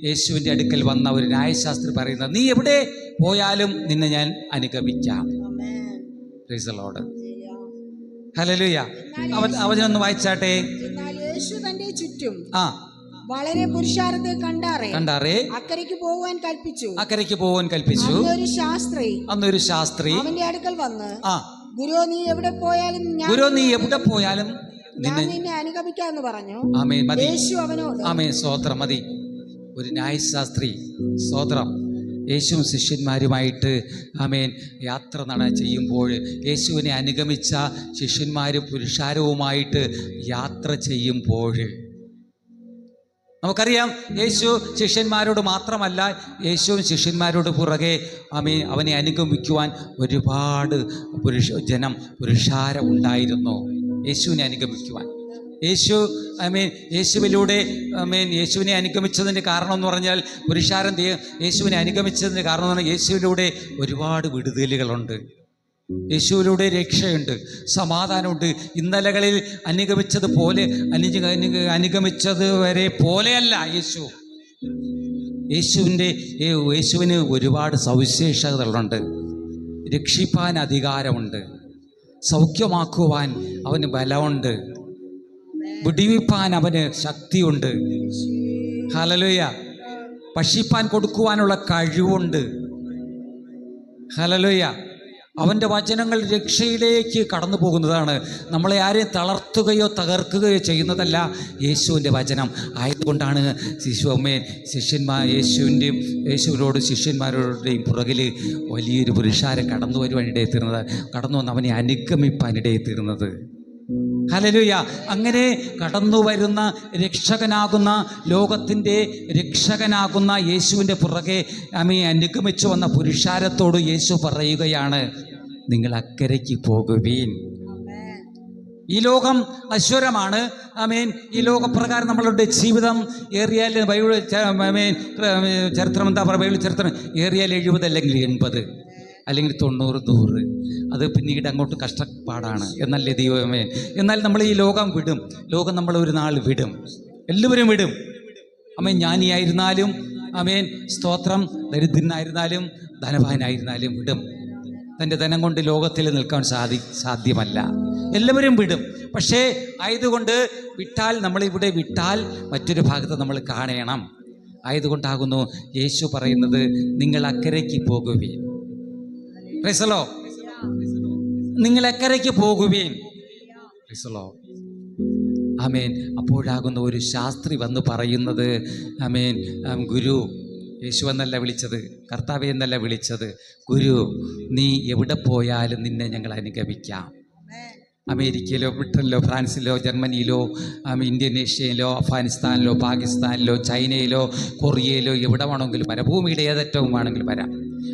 യേശുവിൻ്റെ അടുക്കൽ വന്ന ഒരു ന്യായശാസ്ത്രി പറയുന്നത്, നീ എവിടെ പോയാലും നിന്നെ ഞാൻ അനുഗമിക്കാം. Praise the Lord. ഹല്ലേലൂയ. അവനൊന്ന് വായിച്ചാട്ടെ. ചുറ്റും വളരെ പുരുഷാരത്തെ കണ്ടാറേ അക്കരയ്ക്ക് പോകാൻ കൽപ്പിച്ചു. അന്നൊരു ശാസ്ത്രി അവന്റെ അടുക്കൽ വന്ന്, ഗുരു നീ എവിടെ പോയാലും നിന്നെ അനുഗമിക്കാന്ന് പറഞ്ഞു. യേശു അവനോട് സ്തോത്രം. മതി. ഒരു ന്യായശാസ്ത്രി, സ്തോത്രം, യേശുവും ശിഷ്യന്മാരുമായിട്ട് യാത്ര ചെയ്യുമ്പോൾ, യേശുവിനെ അനുഗമിച്ച ശിഷ്യന്മാരും പുരുഷാരവുമായിട്ട് യാത്ര ചെയ്യുമ്പോൾ നമുക്കറിയാം, യേശു ശിഷ്യന്മാരോട് മാത്രമല്ല, യേശുവും ശിഷ്യന്മാരോട് പുറകെ അവനെ അനുഗമിക്കുവാൻ ഒരുപാട് പുരുഷാരം ഉണ്ടായിരുന്നു യേശുവിനെ അനുഗമിക്കുവാൻ. യേശുവിലൂടെ യേശുവിനെ അനുഗമിച്ചതിൻ്റെ കാരണം എന്ന് പറഞ്ഞാൽ, പുരുഷാരം യേശുവിനെ അനുഗമിച്ചതിൻ്റെ കാരണം എന്ന് പറഞ്ഞാൽ, യേശുവിലൂടെ ഒരുപാട് വിടുതലുകളുണ്ട്, യേശുവിലൂടെ രക്ഷയുണ്ട്, സമാധാനമുണ്ട്. ഇന്നലകളിൽ അനുഗമിച്ചത് വരെ പോലെയല്ല യേശുവിന് ഒരുപാട് സവിശേഷതകളുണ്ട്. രക്ഷിപ്പാൻ അധികാരമുണ്ട്, സൗഖ്യമാക്കുവാൻ അവന് ബലമുണ്ട്, വിടിവിപ്പാൻ അവന് ശക്തിയുണ്ട്. ഹല്ലേലൂയ. ഭക്ഷിപ്പാൻ കൊടുക്കുവാനുള്ള കഴിവുണ്ട്. ഹല്ലേലൂയ. അവൻ്റെ വചനങ്ങൾ രക്ഷയിലേക്ക് കടന്നു പോകുന്നതാണ്. നമ്മളെ ആരെയും തളർത്തുകയോ തകർക്കുകയോ ചെയ്യുന്നതല്ല യേശുവിൻ്റെ വചനം. ആയതുകൊണ്ടാണ് യേശുവിനോട് ശിഷ്യന്മാരോടെയും പുറകിൽ വലിയൊരു പുരുഷാരം കടന്നു വരുവാനിടയിൽ തീർന്നത്, കടന്നു വന്ന് അവനെ അനുഗമിപ്പാനിടയിൽ തീർന്നത്. ഹല്ലേലൂയ. അങ്ങനെ കടന്നു വരുന്ന രക്ഷകനാകുന്ന, ലോകത്തിൻ്റെ രക്ഷകനാകുന്ന യേശുവിൻ്റെ പുറകെ അനുഗമിച്ചു വന്ന പുരുഷാരത്തോട് യേശു പറയുകയാണ്, നിങ്ങൾ അക്കരയ്ക്ക് പോകുവീൻ. ഈ ലോകം അശ്വരമാണ്. ഈ ലോകപ്രകാരം നമ്മളുടെ ജീവിതം ഏറിയാൽ ബൈബിൾ ചരിത്രം എന്താ പറയുക, ബൈബിൾ ചരിത്രം ഏറിയാൽ 70 അല്ലെങ്കിൽ 80 അല്ലെങ്കിൽ 90, 100. അത് പിന്നീട് അങ്ങോട്ട് കഷ്ടപ്പാടാണ്. എന്നല്ലേ ദൈവമേ. എന്നാൽ നമ്മൾ ഈ ലോകം വിടും. ലോകം നമ്മൾ ഒരു നാൾ വിടും. എല്ലാവരും വിടും. ജ്ഞാനിയായിരുന്നാലും സ്തോത്രം, ദരിദ്രനായിരുന്നാലും ധനവാനായിരുന്നാലും വിടും. തൻ്റെ ധനം കൊണ്ട് ലോകത്തിൽ നിൽക്കാൻ സാധ്യമല്ല. എല്ലാവരും വിടും. പക്ഷേ ആയതുകൊണ്ട് നമ്മളിവിടെ വിട്ടാൽ മറ്റൊരു ഭാഗത്ത് നമ്മൾ കാണണം. ആയതുകൊണ്ടാകുന്നു യേശു പറയുന്നത്, നിങ്ങൾ അക്കരയ്ക്ക് പോകുവീൻ. Praise the Lord. നിങ്ങൾ അക്കരയ്ക്ക് പോകുവീൻ. Praise the Lord. ആമേൻ, അപ്പോഴാകുന്ന ഒരു ശാസ്ത്രി വന്ന് പറയുന്നത്, ആമേൻ, ഗുരു, യേശു എന്നല്ല വിളിച്ചത്, കർത്താവേ എന്നല്ല വിളിച്ചത്, ഗുരു, നീ എവിടെ പോയാലും നിന്നെ ഞങ്ങൾ അനുഗമിക്കാം. അമേരിക്കയിലോ ബ്രിട്ടനിലോ ഫ്രാൻസിലോ ജർമ്മനിയിലോ ഇന്തോനേഷ്യയിലോ അഫ്ഗാനിസ്ഥാനിലോ പാകിസ്ഥാനിലോ ചൈനയിലോ കൊറിയയിലോ എവിടെ വേണമെങ്കിലും വരാം, ഭൂമിയുടെ ഏതറ്റവും വേണമെങ്കിലും വരാം.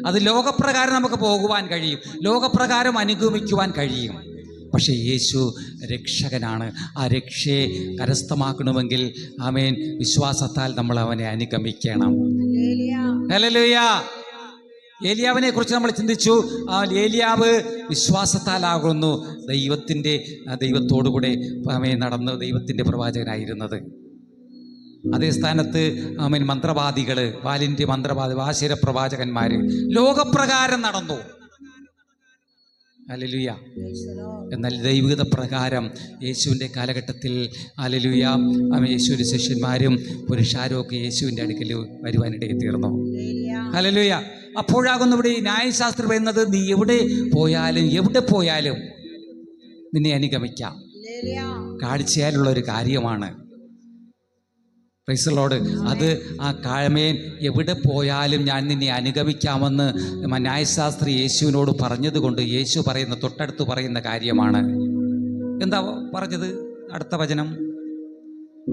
അത് ലോകപ്രകാരം നമുക്ക് പോകുവാൻ കഴിയും, ലോകപ്രകാരം അനുഗമിക്കുവാൻ കഴിയും. പക്ഷേ യേശു രക്ഷകനാണ്. ആ രക്ഷയെ കരസ്ഥമാക്കണമെങ്കിൽ ആമേൻ വിശ്വാസത്താൽ നമ്മൾ അവനെ അനുഗമിക്കണം. ഹല്ലേലൂയ. ഏലിയാവിനെ കുറിച്ച് നമ്മൾ ചിന്തിച്ചു. ഏലിയാവ് വിശ്വാസത്താലാകുന്നു ദൈവത്തോടുകൂടെ ആമേൻ നടന്ന് ദൈവത്തിൻ്റെ പ്രവാചകനായിരുന്നത്. അതേ സ്ഥാനത്ത് ആമേൻ മന്ത്രവാദികൾ, വാലിൻ്റെ മന്ത്രവാദി, വാശിര പ്രവാചകന്മാർ ലോകപ്രകാരം നടന്നു. ഹല്ലേലൂയ. എന്നാൽ ദൈവികത പ്രകാരം യേശുവിൻ്റെ കാലഘട്ടത്തിൽ ഹല്ലേലൂയ യേശുവിൻ്റെ ശിഷ്യന്മാരും പുരുഷാരും ഒക്കെ യേശുവിൻ്റെ അടുക്കൽ വരുവാനിടയിൽ തീർന്നു. ഹല്ലേലൂയ. അപ്പോഴാകുന്നു ഇവിടെ ന്യായശാസ്ത്രം പറയുന്നത്, നീ എവിടെ പോയാലും നിന്നെ അനുഗമിക്കാം. കാഴ്ചയാലുള്ള ഒരു കാര്യമാണ്. Price the Lord. അത് ആ കാഴ്മേൻ എവിടെ പോയാലും ഞാൻ നിന്നെ അനുഗമിക്കാമെന്ന് ന്യായശാസ്ത്രി യേശുവിനോട് പറഞ്ഞതുകൊണ്ട് യേശു പറയുന്ന തൊട്ടടുത്ത് പറയുന്ന കാര്യമാണ്. എന്താ പറഞ്ഞത്? അടുത്ത വചനം,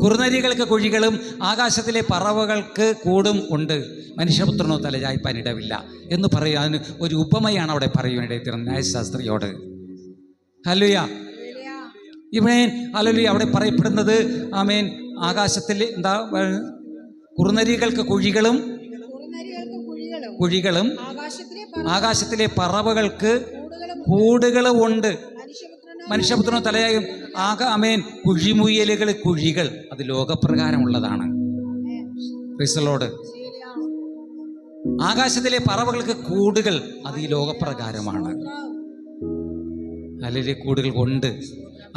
കുറുനരികൾക്ക് കുഴികളും ആകാശത്തിലെ പറവകൾക്ക് കൂടും ഉണ്ട്, മനുഷ്യപുത്രനോ തലചായ്പാനിടവില്ല എന്ന് പറയാൻ ഒരു ഉപമയാണ് അവിടെ പറയുവാനിടയിൽ ന്യായശാസ്ത്രിയോട്. ഹല്ലേലൂയ. ഇവിടെ ഹല്ലേലൂയ അവിടെ പറയപ്പെടുന്നത് ആമേൻ ആകാശത്തിലെ എന്താ, കുറുനരികൾക്ക് കുഴികളും ആകാശത്തിലെ പറവകൾക്ക് കൂടുകളും ഉണ്ട്, മനുഷ്യപുത്രനോ തലയായും ആമേൻ കുഴികൾ. അത് ലോകപ്രകാരമുള്ളതാണ്. Price the Lord. ആകാശത്തിലെ പറവകൾക്ക് കൂടുകൾ, അത് ഈ ലോകപ്രകാരമാണ്. അല്ലെങ്കിൽ കൂടുകൾ ഉണ്ട്,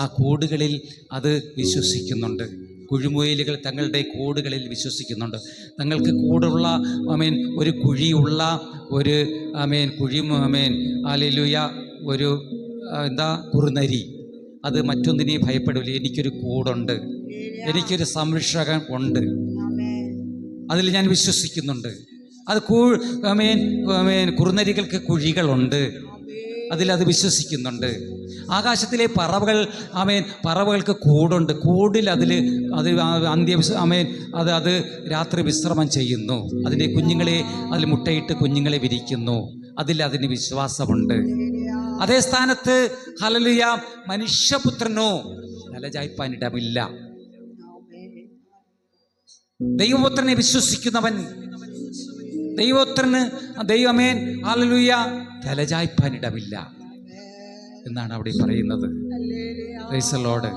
ആ കൂടുകളിൽ അത് വിശ്വസിക്കുന്നുണ്ട്. കുഴിമുയലുകൾ തങ്ങളുടെ കൂടുകളിൽ വിശ്വസിക്കുന്നുണ്ട്. തങ്ങൾക്ക് കൂടുള്ള ആമേൻ ഒരു കുഴിയുള്ള ഒരു ആമേൻ ഹല്ലേലൂയ ഒരു എന്താ കുറുനരി, അത് മറ്റൊന്നിനെയും ഭയപ്പെടില്ല. എനിക്കൊരു കൂടുണ്ട്, എനിക്കൊരു സംരക്ഷകൻ ഉണ്ട്, അതിൽ ഞാൻ വിശ്വസിക്കുന്നുണ്ട്. അത് കുറുനരികൾക്ക് കുഴികളുണ്ട്, അതിലത് വിശ്വസിക്കുന്നുണ്ട്. ആകാശത്തിലെ പറവകൾ പറവകൾക്ക് കൂടുണ്ട്, കൂടിൽ അത് രാത്രി വിശ്രമം ചെയ്യുന്നു. അതിൻ്റെ കുഞ്ഞുങ്ങളെ അതിൽ മുട്ടയിട്ട് കുഞ്ഞുങ്ങളെ വിരിക്കുന്നു, അതിന് വിശ്വാസമുണ്ട്. അതേ സ്ഥാനത്ത് ഹല്ലേലൂയ മനുഷ്യപുത്രനോ തലചായ്പാനിടമില്ല. ദൈവപുത്രനെ വിശ്വസിക്കുന്നവൻ, ദൈവമേൻ ഹല്ലേലൂയ തലചായ്പാനിടമില്ല എന്നാണ് അവിടെ പറയുന്നത്. Price the Lord.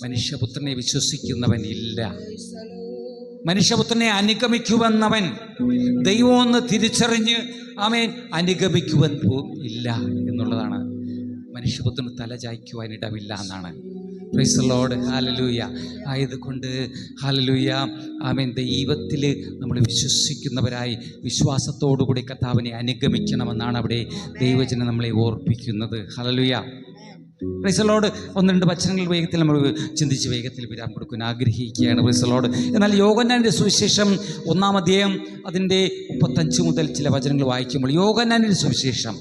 മനുഷ്യപുത്രനെ വിശ്വസിക്കുന്നവൻ ഇല്ല, മനുഷ്യപുത്രനെ അനുഗമിക്കുവന്നവൻ ദൈവമെന്ന് തിരിച്ചറിഞ്ഞ് ആമേൻ അനുഗമിക്കുവൻ ഇല്ല എന്നുള്ളതാണ്. മനുഷ്യപുത്രന് തലചായ്ക്കുവാനിടമില്ല എന്നാണ്. Price the Lord. ഹല്ലേലൂയ. ആയതുകൊണ്ട് ഹല്ലേലൂയ ആമേൻ ദൈവത്തിൽ നമ്മൾ വിശ്വസിക്കുന്നവരായി വിശ്വാസത്തോടുകൂടി കർത്താവിനെ അനുഗമിക്കണമെന്നാണ് അവിടെ ദൈവജനം നമ്മളെ ഓർപ്പിക്കുന്നത്. ഹല്ലേലൂയ. Praise the Lord. 1-2 വചനങ്ങൾ വേഗത്തിൽ നമ്മൾ ചിന്തിച്ച് വേഗത്തിൽ വിരാമം കൊടുക്കാൻ ആഗ്രഹിക്കുകയാണ്. Price the Lord. എന്നാൽ യോഹന്നാന്റെ സുവിശേഷം 1-ാം അധ്യായം അതിൻ്റെ 35 മുതൽ ചില വചനങ്ങൾ വായിക്കുമ്പോൾ, യോഹന്നാന്റെ സുവിശേഷം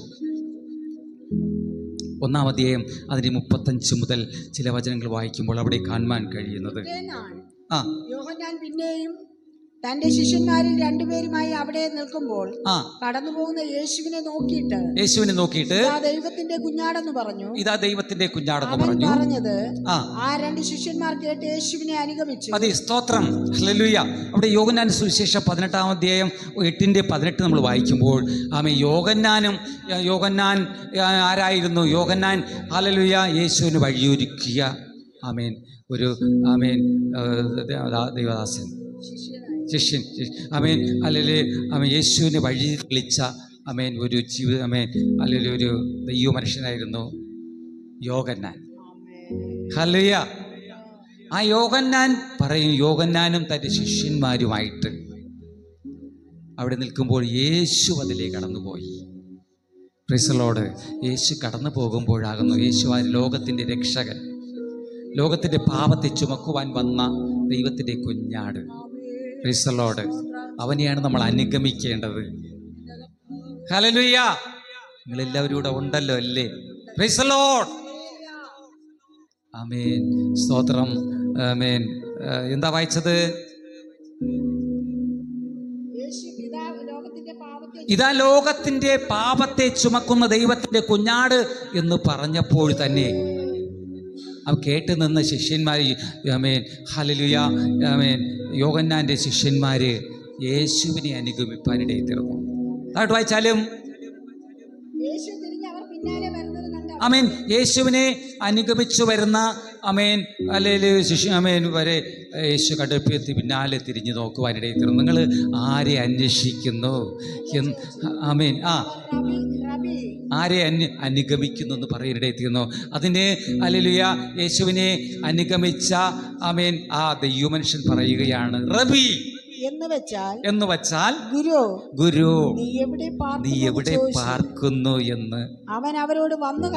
1-ാം അധ്യായം അതിൻ്റെ 35 മുതൽ ചില വചനങ്ങൾ വായിക്കുമ്പോൾ അവിടെ കാണുവാൻ കഴിയുന്നത്, യോഹന്നാൻ പിന്നെയും തന്റെ ശിഷ്യന്മാരിൽ 2 പേരുമായി അവിടെ നിൽക്കുമ്പോൾ കടന്നു പോകുന്ന യേശുവിനെ നോക്കിയിട്ട് ഇതാ ദൈവത്തിന്റെ കുഞ്ഞാടെന്ന് പറഞ്ഞു. പറഞ്ഞത് ആ 2 ശിഷ്യന്മാർ കേട്ട് യേശുവിനെ അനുഗമിച്ചു. അതെ, സ്തോത്രം. ഹല്ലേലൂയ. അവിടെ യോഹന്നാൻ സുവിശേഷം 18-ാം അധ്യായം 8-18 നമ്മൾ വായിക്കുമ്പോൾ യോഹന്നാൻ ആരായിരുന്നു? യോഹന്നാൻ ഹല്ലേലൂയ യേശുവിന് വഴിയൊരുക്കിയ ഒരു ദൈവദാസൻ, ശിഷ്യൻ. യേശുവിനെ വഴി വിളിച്ച ഒരു അല്ലെങ്കിൽ ഒരു ദൈവ മനുഷ്യനായിരുന്നു യോഹന്നാൻ. ഹല്ലേലൂയ. ആ യോഹന്നാനും തൻ്റെ ശിഷ്യന്മാരുമായിട്ട് അവിടെ നിൽക്കുമ്പോൾ യേശു അതിലേ കടന്നുപോയി. Price the Lord. യേശു കടന്നു പോകുമ്പോഴാകുന്നു യേശു ആ ലോകത്തിൻ്റെ രക്ഷകൻ, ലോകത്തിന്റെ പാപത്തെ ചുമക്കുവാൻ വന്ന ദൈവത്തിന്റെ കുഞ്ഞാട്. Price the Lord. അവനെയാണ് നമ്മൾ അനുഗമിക്കേണ്ടത്. ഹല്ലേലൂയ. നിങ്ങളെല്ലാവരും ഇവിടെ ഉണ്ടല്ലോ അല്ലേ? Praise the Lord. ആമേൻ. സ്തോത്രം. ആമേൻ. എന്താ വായിച്ചത്? ഇതാ ലോകത്തിന്റെ പാപത്തെ ചുമക്കുന്ന ദൈവത്തിന്റെ കുഞ്ഞാട് എന്ന് പറഞ്ഞപ്പോൾ തന്നെ അവ കേട്ട് നിന്ന ശിഷ്യന്മാർ, ആമേൻ, ഹല്ലേലൂയ, ആമേൻ, യോഹന്നാന്റെ ശിഷ്യന്മാര് യേശുവിനെ അനുഗമിപ്പാനിടയിൽ തീർന്നു. താഴോട്ട് വായിച്ചാലും ആമേൻ, യേശുവിനെ അനുഗമിച്ചു വരുന്ന ആമേൻ അല്ലെങ്കിൽ ശിഷ്യ ആമേൻ വരെ യേശു കടുപ്പത്തി പിന്നാലെ തിരിഞ്ഞു നോക്കുവാനിടയിൽ തീർന്നു. നിങ്ങൾ ആരെ അന്വേഷിക്കുന്നു? ആമേൻ, ആരെ അനുഗമിക്കുന്നു എന്ന് പറയാനിടയിൽ തീർന്നു. അതിന് ഹല്ലേലൂയ യേശുവിനെ അനുഗമിച്ച ആമേൻ ആ ദൈവമനുഷ്യൻ പറയുകയാണ്, റബി എന്ന് വെച്ചാൽ ഗുരു നീ എവിടെ പാർക്കുന്നു എന്ന് അവൻ അവരോട് വന്നു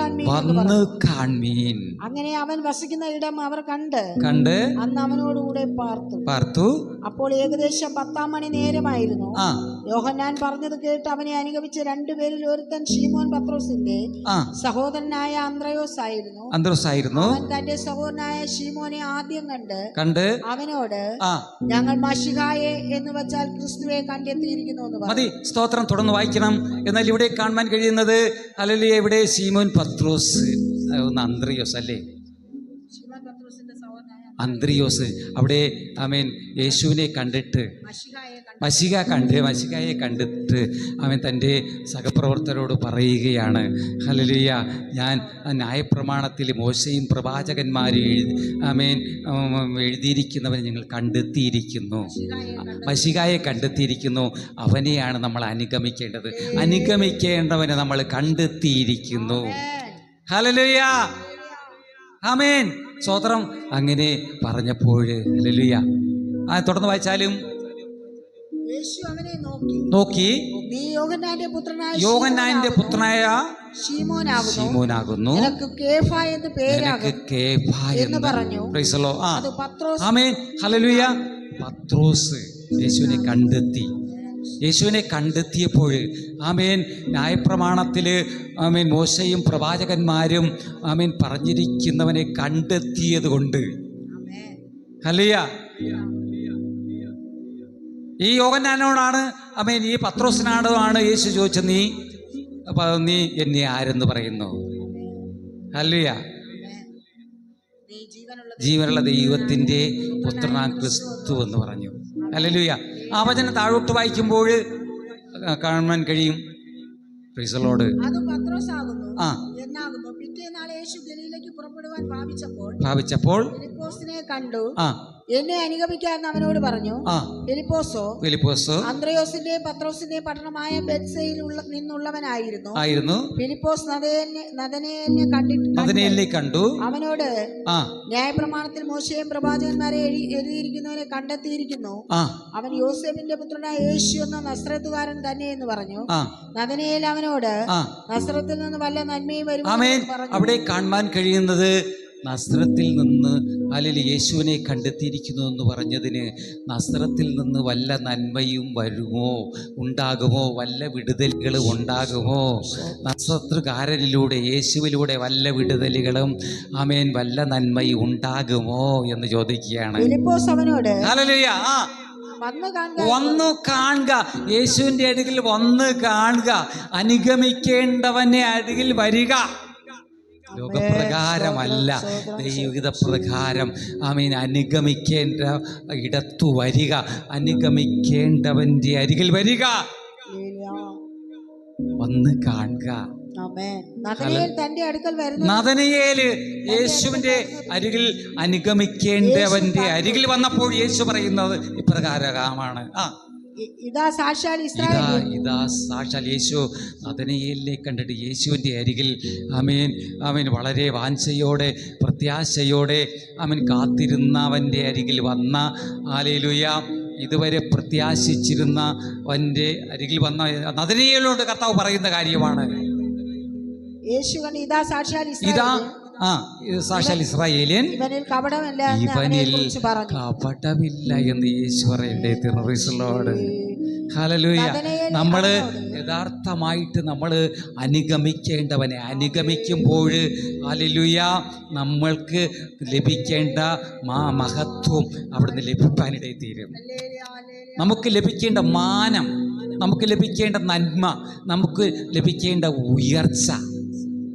കാൺമീൻ. അങ്ങനെ അവൻ വസിക്കുന്ന ഇടം അവർ കണ്ട് അന്ന് അവനോടുകൂടെ പാർത്തു. അപ്പോൾ ഏകദേശം 10 മണി നേരമായിരുന്നു. യോഹന്നാൻ പറഞ്ഞത് കേട്ട് അവനെ അനുഗമിച്ച 2 പേരിൽ ഒരുത്തൻ ശീമോൻ പത്രോസിന്റെ സഹോദരനായ അന്ത്രയോസ് ആയിരുന്നു. അവൻ തന്റെ സഹോദരനായ ശീമോനെ ആദ്യം കണ്ട് അവനോട്, ഞങ്ങൾ മശിഹായെ എന്ന് വെച്ചാൽ ക്രിസ്തുവെ കണ്ടെത്തിയിരിക്കുന്നു എന്ന് പറഞ്ഞു. മതി, സ്തോത്രം. തുടർന്ന് വായിക്കണം. എന്നാൽ ഇവിടെ കാണാൻ കഴിയുന്നത് ഹല്ലേലൂയ, ഇവിടെ ശീമോൻ പത്രോസ്, അന്ത്രയോസ് അല്ലേ? അന്ത്രയോസ് അവിടെ ആമേൻ യേശുവിനെ കണ്ടിട്ട് മശിഹായെ കണ്ടിട്ട് അവൻ തൻ്റെ സഹപ്രവർത്തകരോട് പറയുകയാണ്, ഹല്ലേലൂയ, ഞാൻ ന്യായപ്രമാണത്തിൽ മോശയും പ്രവാചകന്മാരും ആമേൻ എഴുതിയിരിക്കുന്നവനെ ഞങ്ങൾ കണ്ടെത്തിയിരിക്കുന്നു, മശിഹായെ കണ്ടെത്തിയിരിക്കുന്നു. അവനെയാണ് നമ്മൾ അനുഗമിക്കേണ്ടത്. അനുഗമിക്കേണ്ടവനെ നമ്മൾ കണ്ടെത്തിയിരിക്കുന്നു. ഹല്ലേലൂയ, ആമേൻ, സ്തോത്രം. അങ്ങനെ പറഞ്ഞപ്പോൾ ഹല്ലേലൂയ. തുടർന്ന് വായിച്ചാലും യേശു അവനെ നോക്കി, നീ യോഹന്നാന്റെ പുത്രനായ ശീമോനാകുന്നു, നിനക്ക് കേഫ എന്ന് പേരാകും എന്ന് പറഞ്ഞു. Praise the Lord. ആമേൻ, ഹല്ലേലൂയ. പത്രോസ് യേശുവിനെ കണ്ടെത്തിയപ്പോൾ ആമേൻ ന്യായപ്രമാണത്തില് ആമേൻ മോശയും പ്രവാചകന്മാരും ആമേൻ പറഞ്ഞിരിക്കുന്നവനെ കണ്ടെത്തിയത് കൊണ്ട് ഹല്ലേലൂയ. ഈ യോഹന്നാനോടാണ് ആമേൻ, ഈ പത്രോസിനോടാണ് യേശു ചോദിച്ചത്, നീ എന്നെ ആരെന്ന് പറയുന്നു? ഹല്ലേലൂയ. ജീവനുള്ള ദൈവത്തിന്റെ പുത്രനാം ക്രിസ്തു എന്ന് പറഞ്ഞു. ഹല്ലേലൂയ. ആ വചനം താഴോട്ട് വായിക്കുമ്പോൾ കാണാൻ കഴിയും. Praise the Lord. പിറ്റേന്നാൾ യേശു ഗലീലയ്ക്ക് പുറപ്പെടുവാൻ ഭാവിച്ചപ്പോൾ ഫിലിപ്പോസിനെ കണ്ടു. എന്നെ അനുഗമിക്കാൻ അവനോട് പറഞ്ഞു. ഫിലിപ്പോസോ അന്ത്രയോസിന്റെ പത്രോസിന്റെ പട്ടണമായ ബെത്സയിൽ നിന്നുള്ളവനായിരുന്നു. ഫിലിപ്പോസ് നദനയേലിനെ കണ്ടു. അവനോട്, ന്യായപ്രമാണത്തിൽ മോശയും പ്രവാചകന്മാരെ എഴുതിയിരിക്കുന്നവനെ കണ്ടെത്തിയിരിക്കുന്നു. അവൻ യോസേഫിന്റെ പുത്രനായ യേശു എന്ന നസ്രത്തുകാരൻ തന്നെ എന്ന് പറഞ്ഞു. നദനയേൽ അവനോട്, നസ്രത്തിൽ നിന്ന് വല്ല നന്മയും വരുമോ? അവിടെ കാണാൻ കഴിയുന്നത് നസ്രത്തിൽ നിന്ന് അല്ലെങ്കിൽ യേശുവിനെ കണ്ടെത്തിയിരിക്കുന്നു എന്ന് പറഞ്ഞതിന് നസ്രത്തിൽ നിന്ന് വല്ല നന്മയും വരുമോ, ഉണ്ടാകുമോ, വല്ല വിടുതലുകളും ഉണ്ടാകുമോ? നസ്രത്തുകാരനിലൂടെ യേശുവിലൂടെ വല്ല വിടുതലുകളും ആമേൻ വല്ല നന്മയും ഉണ്ടാകുമോ എന്ന് ചോദിക്കുകയാണ്. ഹല്ലേലൂയ. വന്നു കാണുക, യേശുവിൻ്റെ അരികിൽ വന്ന് കാണുക, അനുഗമിക്കേണ്ടവനെ അരികിൽ വരിക. ലോകപ്രകാരമല്ല, ദൈവഹിത പ്രകാരം ആമേൻ അനുഗമിക്കേണ്ട ഇടത്തു വരിക, അനുഗമിക്കേണ്ടവന്റെ അരികിൽ വരിക, വന്ന് കാണുക. നദനയേല് യേശുവിന്റെ അരികിൽ അനുഗമിക്കേണ്ടവന്റെ അരികിൽ വന്നപ്പോൾ യേശു പറയുന്നത് ഇപ്രകാരമാണ്. ഇതാ സാക്ഷാൽ യേശു നദനയേലിനെ കണ്ടിട്ട് യേശുവിൻ്റെ അരികിൽ ആമേൻ വളരെ വാഞ്ചയോടെ പ്രത്യാശയോടെ ആമേൻ കാത്തിരുന്നവൻ്റെ അരികിൽ വന്ന ഹല്ലേലൂയ ഇതുവരെ പ്രത്യാശിച്ചിരുന്നവൻ്റെ അരികിൽ വന്ന നദനയേലിനോട് കർത്താവ് പറയുന്ന കാര്യമാണ്. യേശു ഇതാ സാക്ഷാൽ ഇസ്രായേലിയൻ, ഇവനിൽ കപടമില്ല എന്ന് ഇവനിൽ അവനെക്കുറിച്ച് പറഞ്ഞു. കപടമില്ല എന്ന് യേശു പറയണ്ടേ. തീർന്നോട് ഹല്ലേലൂയ. നമ്മള് യഥാർത്ഥമായിട്ട് നമ്മൾ അനുഗമിക്കേണ്ടവനെ അനുഗമിക്കുമ്പോൾ ഹല്ലേലൂയ നമ്മൾക്ക് ലഭിക്കേണ്ട മഹത്വം അവിടുന്ന് ലഭിക്കാനിടയിൽ തീരും. നമുക്ക് ലഭിക്കേണ്ട മാനം, നമുക്ക് ലഭിക്കേണ്ട നന്മ, നമുക്ക് ലഭിക്കേണ്ട ഉയർച്ച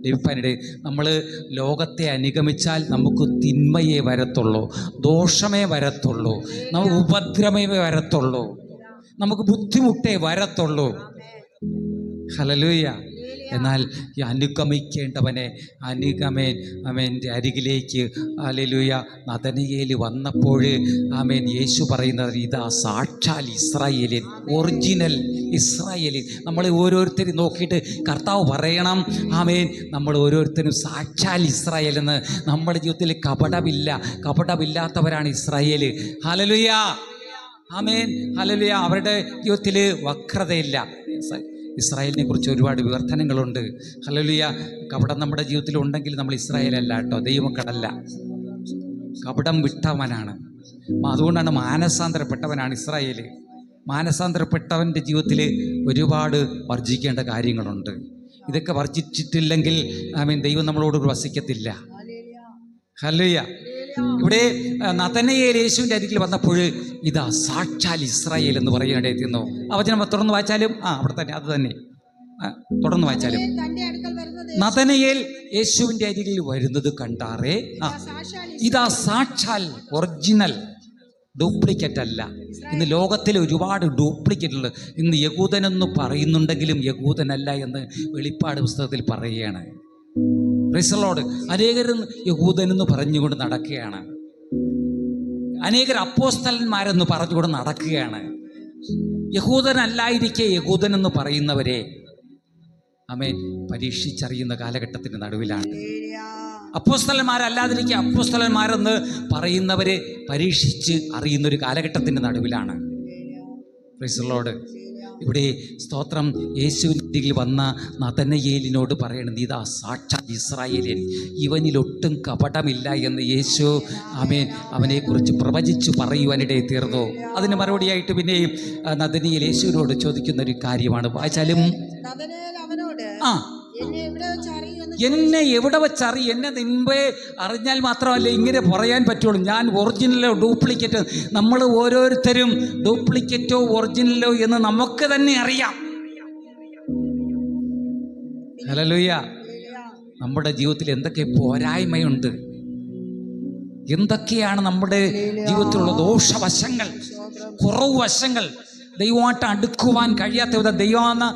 ലഭിക്കാനിടയിൽ. നമ്മൾ ലോകത്തെ അനുഗമിച്ചാൽ നമുക്ക് തിന്മയെ വരത്തുള്ളൂ, ദോഷമേ വരത്തുള്ളൂ, നമുക്ക് ഉപദ്രവമേ വരത്തുള്ളൂ, നമുക്ക് ബുദ്ധിമുട്ടേ വരത്തുള്ളൂ. ഹല്ലേലൂയ. എന്നാൽ ഈ അനുഗമിക്കേണ്ടവനെ അമേൻ്റെ അരികിലേക്ക് ഹല്ലേലൂയ നദനയേൽ വന്നപ്പോൾ യേശു പറയുന്നത് ഇതാ സാക്ഷാൽ ഇസ്രായേലിയൻ, ഒറിജിനൽ ഇസ്രായേലിയൻ. നമ്മൾ ഓരോരുത്തരും നോക്കിയിട്ട് കർത്താവ് പറയണം നമ്മൾ ഓരോരുത്തരും സാക്ഷാൽ ഇസ്രായേൽ എന്ന്. നമ്മുടെ ജീവിതത്തിൽ കപടമില്ലാത്തവരാണ് ഇസ്രായേൽ. ഹല്ലേലൂയ. ഹല്ലേലൂയ. അവരുടെ ജീവിതത്തിൽ വക്രതയില്ല. ഇസ്രായേലിനെ കുറിച്ച് ഒരുപാട് വിവർത്തനങ്ങളുണ്ട്. ഹല്ലേലൂയ. കപടം നമ്മുടെ ജീവിതത്തിൽ ഉണ്ടെങ്കിൽ നമ്മൾ ഇസ്രായേലല്ല കേട്ടോ, ദൈവമക്കളല്ല, കപടം വിട്ടവനാണ്. അതുകൊണ്ടാണ് മാനസാന്തരപ്പെട്ടവനാണ് ഇസ്രായേൽ. മാനസാന്തരപ്പെട്ടവൻ്റെ ജീവിതത്തിൽ ഒരുപാട് വർജിക്കേണ്ട കാര്യങ്ങളുണ്ട്. ഇതൊക്കെ വർജിച്ചിട്ടില്ലെങ്കിൽ ദൈവം നമ്മളോട് വസിക്കത്തില്ല. ഹല്ലേലൂയ. ഇവിടെ നദനയേൽ യേശുവിൻ്റെ അരികിൽ വന്നപ്പോൾ ഇതാ സാക്ഷാൽ ഇസ്രായേൽ എന്ന് പറയാനിടയെത്തുന്നു. ആ വചനം തുറന്ന് വായിച്ചാലും അവിടെ തന്നെ അത് തന്നെ തുടർന്ന് വായിച്ചാലും നദനയേൽ യേശുവിൻ്റെ അരികിൽ വരുന്നത് കണ്ടാറേ ഇതാ സാക്ഷാൽ ഒറിജിനൽ, ഡ്യൂപ്ലിക്കേറ്റ് അല്ല. ഇന്ന് ലോകത്തിൽ ഒരുപാട് ഡ്യൂപ്ലിക്കേറ്റ് ഉണ്ട്. ഇന്ന് യഹൂദനെന്ന് പറയുന്നുണ്ടെങ്കിലും യഹൂദനല്ല എന്ന് വെളിപ്പാട് പുസ്തകത്തിൽ പറയുകയാണ്. Praise the Lord. അനേകരും യഹൂദനെന്ന് പറഞ്ഞുകൊണ്ട് നടക്കുകയാണ്, അനേകർ അപ്പോസ്തലന്മാരെന്ന് പറഞ്ഞുകൊണ്ട് നടക്കുകയാണ്. യഹൂദനല്ലായിരിക്കെ യഹൂദനെന്ന് പറയുന്നവരെ പരീക്ഷിച്ചറിയുന്ന കാലഘട്ടത്തിൻ്റെ നടുവിലാണ്. അപ്പോസ്തലന്മാരല്ലാതിരിക്കെ അപ്പോസ്തലന്മാരെന്ന് പറയുന്നവരെ പരീക്ഷിച്ച് അറിയുന്നൊരു കാലഘട്ടത്തിൻ്റെ നടുവിലാണ്. Price the Lord. ഇവിടെ സ്തോത്രം. യേശുവിൽ വന്ന നദനയേലിനോട് പറയണത് ഇതാ സാക്ഷാൽ ഇസ്രായേലിയൻ, ഇവനിലൊട്ടും കപടമില്ല എന്ന് യേശു അവനെക്കുറിച്ച് പ്രവചിച്ചു പറയുവാനിടയിൽ തീർന്നു. അതിന് മറുപടിയായിട്ട് പിന്നെയും നദനയേൽ യേശുവിനോട് ചോദിക്കുന്ന ഒരു കാര്യമാണ്. വായിച്ചാലും എന്നെ എവിടെ വെച്ചറി, എന്നെ മുമ്പേ അറിഞ്ഞാൽ മാത്രമല്ല ഇങ്ങനെ പറയാൻ പറ്റുള്ളൂ. ഞാൻ ഒറിജിനലോ ഡ്യൂപ്ലിക്കേറ്റോ, നമ്മൾ ഓരോരുത്തരും ഡ്യൂപ്ലിക്കേറ്റോ ഒറിജിനലോ എന്ന് നമുക്ക് തന്നെ അറിയാം. ഹല്ലേലൂയ. നമ്മുടെ ജീവിതത്തിൽ എന്തൊക്കെ പോരായ്മയുണ്ട്, എന്തൊക്കെയാണ് നമ്മുടെ ജീവിതത്തിലുള്ള ദോഷവശങ്ങൾ, കുറവ് വശങ്ങൾ, ദൈവമായിട്ട് അടുക്കുവാൻ കഴിയാത്ത വിധം ദൈവമെന്ന്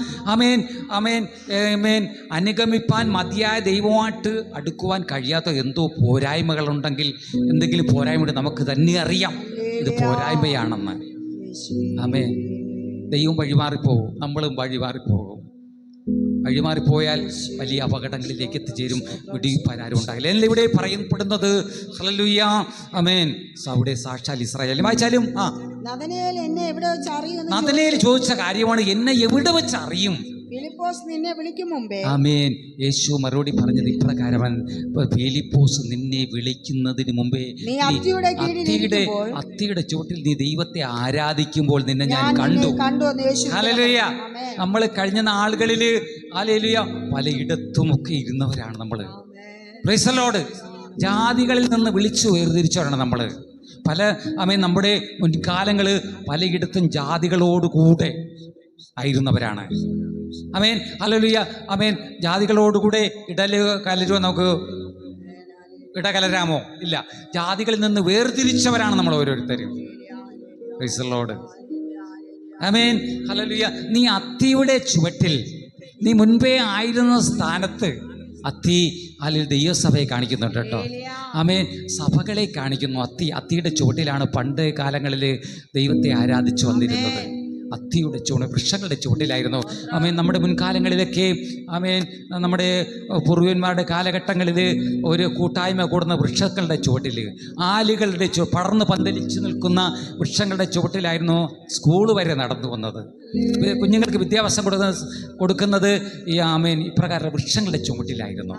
അനുഗമിപ്പാൻ മതിയായ ദൈവമായിട്ട് അടുക്കുവാൻ കഴിയാത്ത എന്തോ പോരായ്മകളുണ്ടെങ്കിൽ, എന്തെങ്കിലും പോരായ്മ നമുക്ക് തന്നെ അറിയാം ഇത് പോരായ്മയാണെന്ന്. ദൈവം വഴിമാറിപ്പോകും, നമ്മളും വഴിമാറിപ്പോകും. വഴിമാറിപ്പോയാൽ വലിയ അപകടങ്ങളിലേക്ക് എത്തിച്ചേരും. വിടിയിപ്പാൻ ആരും ഉണ്ടാകില്ല. എല്ലാം ഇവിടെ പറയപ്പെടുന്നത് ഹല്ലേലൂയ അവിടെ സാക്ഷാൽ ഇസ്രായേൽ. വായിച്ചാലും നദനയേൽ ചോദിച്ച കാര്യമാണ്, എന്നെ എവിടെ വെച്ച് അറിയും? ഫിലിപ്പോസ് നിന്നെ വിളിക്കും മുമ്പേ യേശു മറുപടി പറഞ്ഞത് ഇപ്രകാരം, ഫിലിപ്പോസ് നിന്നെ വിളിക്കുന്നതിന് മുമ്പേ അത്തിയുടെ ചുവട്ടിൽ നീ ദൈവത്തെ ആരാധിക്കുമ്പോൾ നിന്നെ ഞാൻ കണ്ടു. ഹല്ലേലൂയ. നമ്മൾ കഴിഞ്ഞ നാളുകളിൽ ഹല്ലേലൂയ പലയിടത്തുമൊക്കെ ഇരുന്നവരാണ് നമ്മൾ. Praise the Lord. ജാതികളിൽ നിന്ന് വിളിച്ചു വേർതിരിച്ചവരാണ് നമ്മൾ. നമ്മുടെ മുൻകാലങ്ങൾ പലയിടത്തും ജാതികളോടുകൂടെ ആയിരുന്നവരാണ്. ഹല്ലേലൂയ. ജാതികളോടുകൂടെ നമുക്ക് ഇടകലരാമോ? ഇല്ല. ജാതികളിൽ നിന്ന് വേർതിരിച്ചവരാണ് നമ്മൾ ഓരോരുത്തരും. Price the Lord. ഹല്ലേലൂയ. നീ അത്തിയുടെ ചുവട്ടിൽ, നീ മുൻപേ ആയിരുന്ന സ്ഥാനത്ത് അത്തി അല്ലെങ്കിൽ ദൈവസഭയെ കാണിക്കുന്നുണ്ട് കേട്ടോ. സഭകളെ കാണിക്കുന്നു. അത്തിയുടെ ചുവട്ടിലാണ് പണ്ട് കാലങ്ങളിൽ ദൈവത്തെ ആരാധിച്ചു വന്നിരുന്നത്. അത്തിയുടെ ചുവട്, വൃക്ഷങ്ങളുടെ ചുവട്ടിലായിരുന്നു. നമ്മുടെ മുൻകാലങ്ങളിലൊക്കെ നമ്മുടെ പൂർവ്വന്മാരുടെ കാലഘട്ടങ്ങളിൽ ഒരു കൂട്ടായ്മ കൂടുന്ന വൃക്ഷങ്ങളുടെ ചുവട്ടിൽ, ആലുകളുടെ പടർന്ന് പന്തലിച്ച് നിൽക്കുന്ന വൃക്ഷങ്ങളുടെ ചുവട്ടിലായിരുന്നു സ്കൂൾ വരെ നടന്നു വന്നത്. കുഞ്ഞുങ്ങൾക്ക് വിദ്യാഭ്യാസം കൊടുക്കുന്നത് ഇപ്രകാരം വൃക്ഷങ്ങളുടെ ചുവട്ടിലായിരുന്നു.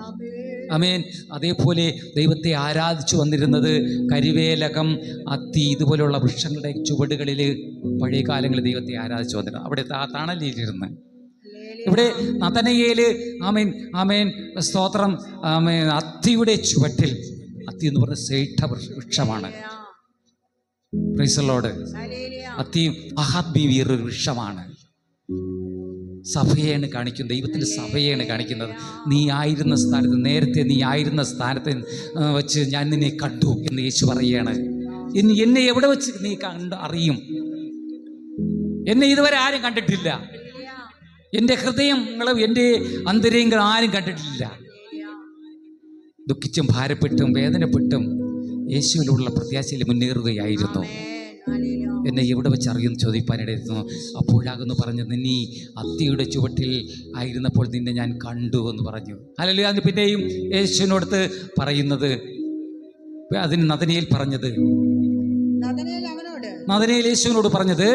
ആമേൻ. അതേപോലെ ദൈവത്തെ ആരാധിച്ചു വന്നിരുന്നത് കരിവേലകം, അത്തി ഇതുപോലെയുള്ള വൃക്ഷങ്ങളുടെ ചുവടുകളിൽ പഴയ കാലങ്ങളിൽ ദൈവത്തെ ആരാധിച്ചു വന്നിരുന്നു. അവിടെ തണലിലിരുന്ന് ഇവിടെ നതനയേല് ആമേൻ ആമേൻ സ്തോത്രം ആമേൻ അത്തിയുടെ ചുവട്ടിൽ, അത്തി എന്ന് പറഞ്ഞ ശ്രേഷ്ഠ വൃക്ഷമാണ്. Praise the Lord. അത്തി മഹാത്മീയർ വൃക്ഷമാണ്. സഭയെയാണ് കാണിക്കുന്നത്, ദൈവത്തിൻ്റെ സഭയെയാണ് കാണിക്കുന്നത്. നീ ആയിരുന്ന സ്ഥാനത്ത്, നേരത്തെ നീ ആയിരുന്ന സ്ഥാനത്ത് വെച്ച് ഞാൻ നിന്നെ കണ്ടു എന്ന് യേശു പറയുകയാണ്. എന്നെ എവിടെ വെച്ച് നീ അറിയും? എന്നെ ഇതുവരെ ആരും കണ്ടിട്ടില്ല. എൻ്റെ ഹൃദയങ്ങളും എൻ്റെ അന്തരംഗം ആരും കണ്ടിട്ടില്ല. ദുഃഖിച്ചും ഭാരപ്പെട്ടും വേദനപ്പെട്ടും യേശുവിലുള്ള പ്രത്യാശയിൽ മുന്നേറുകയായിരുന്നു. എന്നെ എവിടെ വെച്ച് അറിയുമെന്ന് ചോദിപ്പാനിടയായിരുന്നു. അപ്പോഴാകുന്നു പറഞ്ഞു, നിന്നീ അത്തിയുടെ ചുവട്ടിൽ ആയിരുന്നപ്പോൾ നിന്നെ ഞാൻ കണ്ടു എന്ന് പറഞ്ഞു. അല്ലെങ്കിൽ അതിന് പിന്നെയും യേശുവിനോടത്ത് പറയുന്നത്, അതിന് നദനയേൽ പറഞ്ഞത്, നദനയേൽ യേശുവിനോട് പറഞ്ഞത്,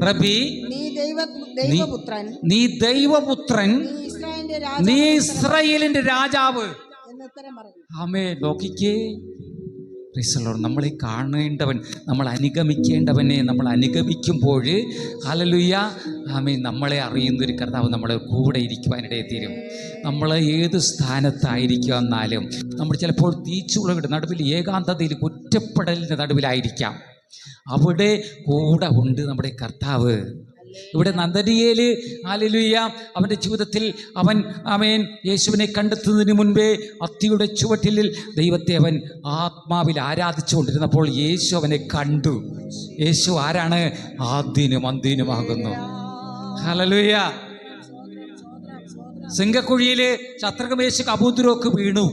റബ്ബി നീ ദൈവപുത്രൻ, നീ ഇസ്രായേലിന്റെ രാജാവ്. ആമേൻ. നോക്കിക്കേ, നമ്മളെ കാണേണ്ടവൻ, നമ്മൾ അനുഗമിക്കേണ്ടവനെ നമ്മൾ അനുഗമിക്കുമ്പോൾ ഹല്ലേലൂയ ആമേൻ, നമ്മളെ അറിയുന്നൊരു കർത്താവ് നമ്മുടെ കൂടെ ഇരിക്കുവാനിടയിൽ തീരും. നമ്മൾ ഏത് സ്ഥാനത്തായിരിക്കുക എന്നാലും നമ്മൾ ചിലപ്പോൾ തീച്ചുളയുടെ നടുവിൽ, ഏകാന്തതയിൽ, കുറ്റപ്പെടലിൻ്റെ നടുവിലായിരിക്കാം. അവിടെ കൂടെ ഉണ്ട് നമ്മുടെ കർത്താവ്. ഇവിടെ നദനിയേല് ഹല്ലേലൂയ അവൻ്റെ ജീവിതത്തിൽ അവൻ ആമേൻ യേശുവിനെ കണ്ടെത്തുന്നതിന് മുൻപേ അത്തിയുടെ ചുവട്ടിൽ ദൈവത്തെ അവൻ ആത്മാവിൽ ആരാധിച്ചുകൊണ്ടിരുന്നപ്പോൾ യേശു അവനെ കണ്ടു. യേശു ആരാണ്? ആദ്യനും അന്ത്യനുമാകുന്നു. ഹല്ലേലൂയ. സിംഹക്കുഴിയിൽ ശത്രുഘ്നമേശക്ക് അബൂദ്രോക്ക് വീണു,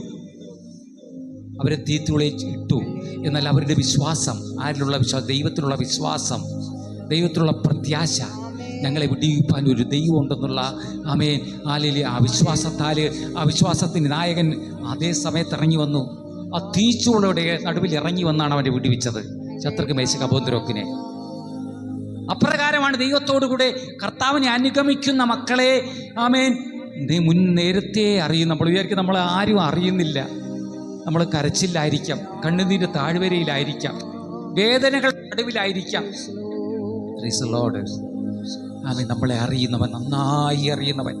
അവരെ തീത്തുളയിൽ ഇട്ടു. എന്നാൽ അവരുടെ വിശ്വാസം, ആരിലുള്ള വിശ്വാസം? ദൈവത്തിലുള്ള വിശ്വാസം, ദൈവത്തിലുള്ള പ്രത്യാശ. ഞങ്ങളെ വിടിയിപ്പാൻ ഒരു ദൈവം ഉണ്ടെന്നുള്ള ആമേൻ ഹല്ലേലൂയ ആ വിശ്വാസത്താൽ, ആ വിശ്വാസത്തിൻ്റെ നായകൻ അതേ സമയത്ത് ഇറങ്ങി വന്നു. ആ തീച്ചുളയുടെ നടുവിൽ ഇറങ്ങി വന്നാണ് അവനെ വിടുവിച്ചത്, ശത്രുഘ്നമേശക്ക് അബൂദ്രോക്കിനെ. അപ്രകാരമാണ് ദൈവത്തോടുകൂടെ കർത്താവിനെ അനുഗമിക്കുന്ന മക്കളെ ആമേൻ നേരത്തെ അറിയും. നമ്മൾ വിചാരിക്കും നമ്മൾ ആരും അറിയുന്നില്ല, നമ്മൾ കരച്ചിലായിരിക്കാം, കണ്ണുനീര് താഴ്വരയിലായിരിക്കാം, വേദനകൾ നടുവിലായിരിക്കാം. Praise the Lord. ആമേൻ. നമ്മളെ അറിയുന്നവൻ, നന്നായി അറിയുന്നവൻ.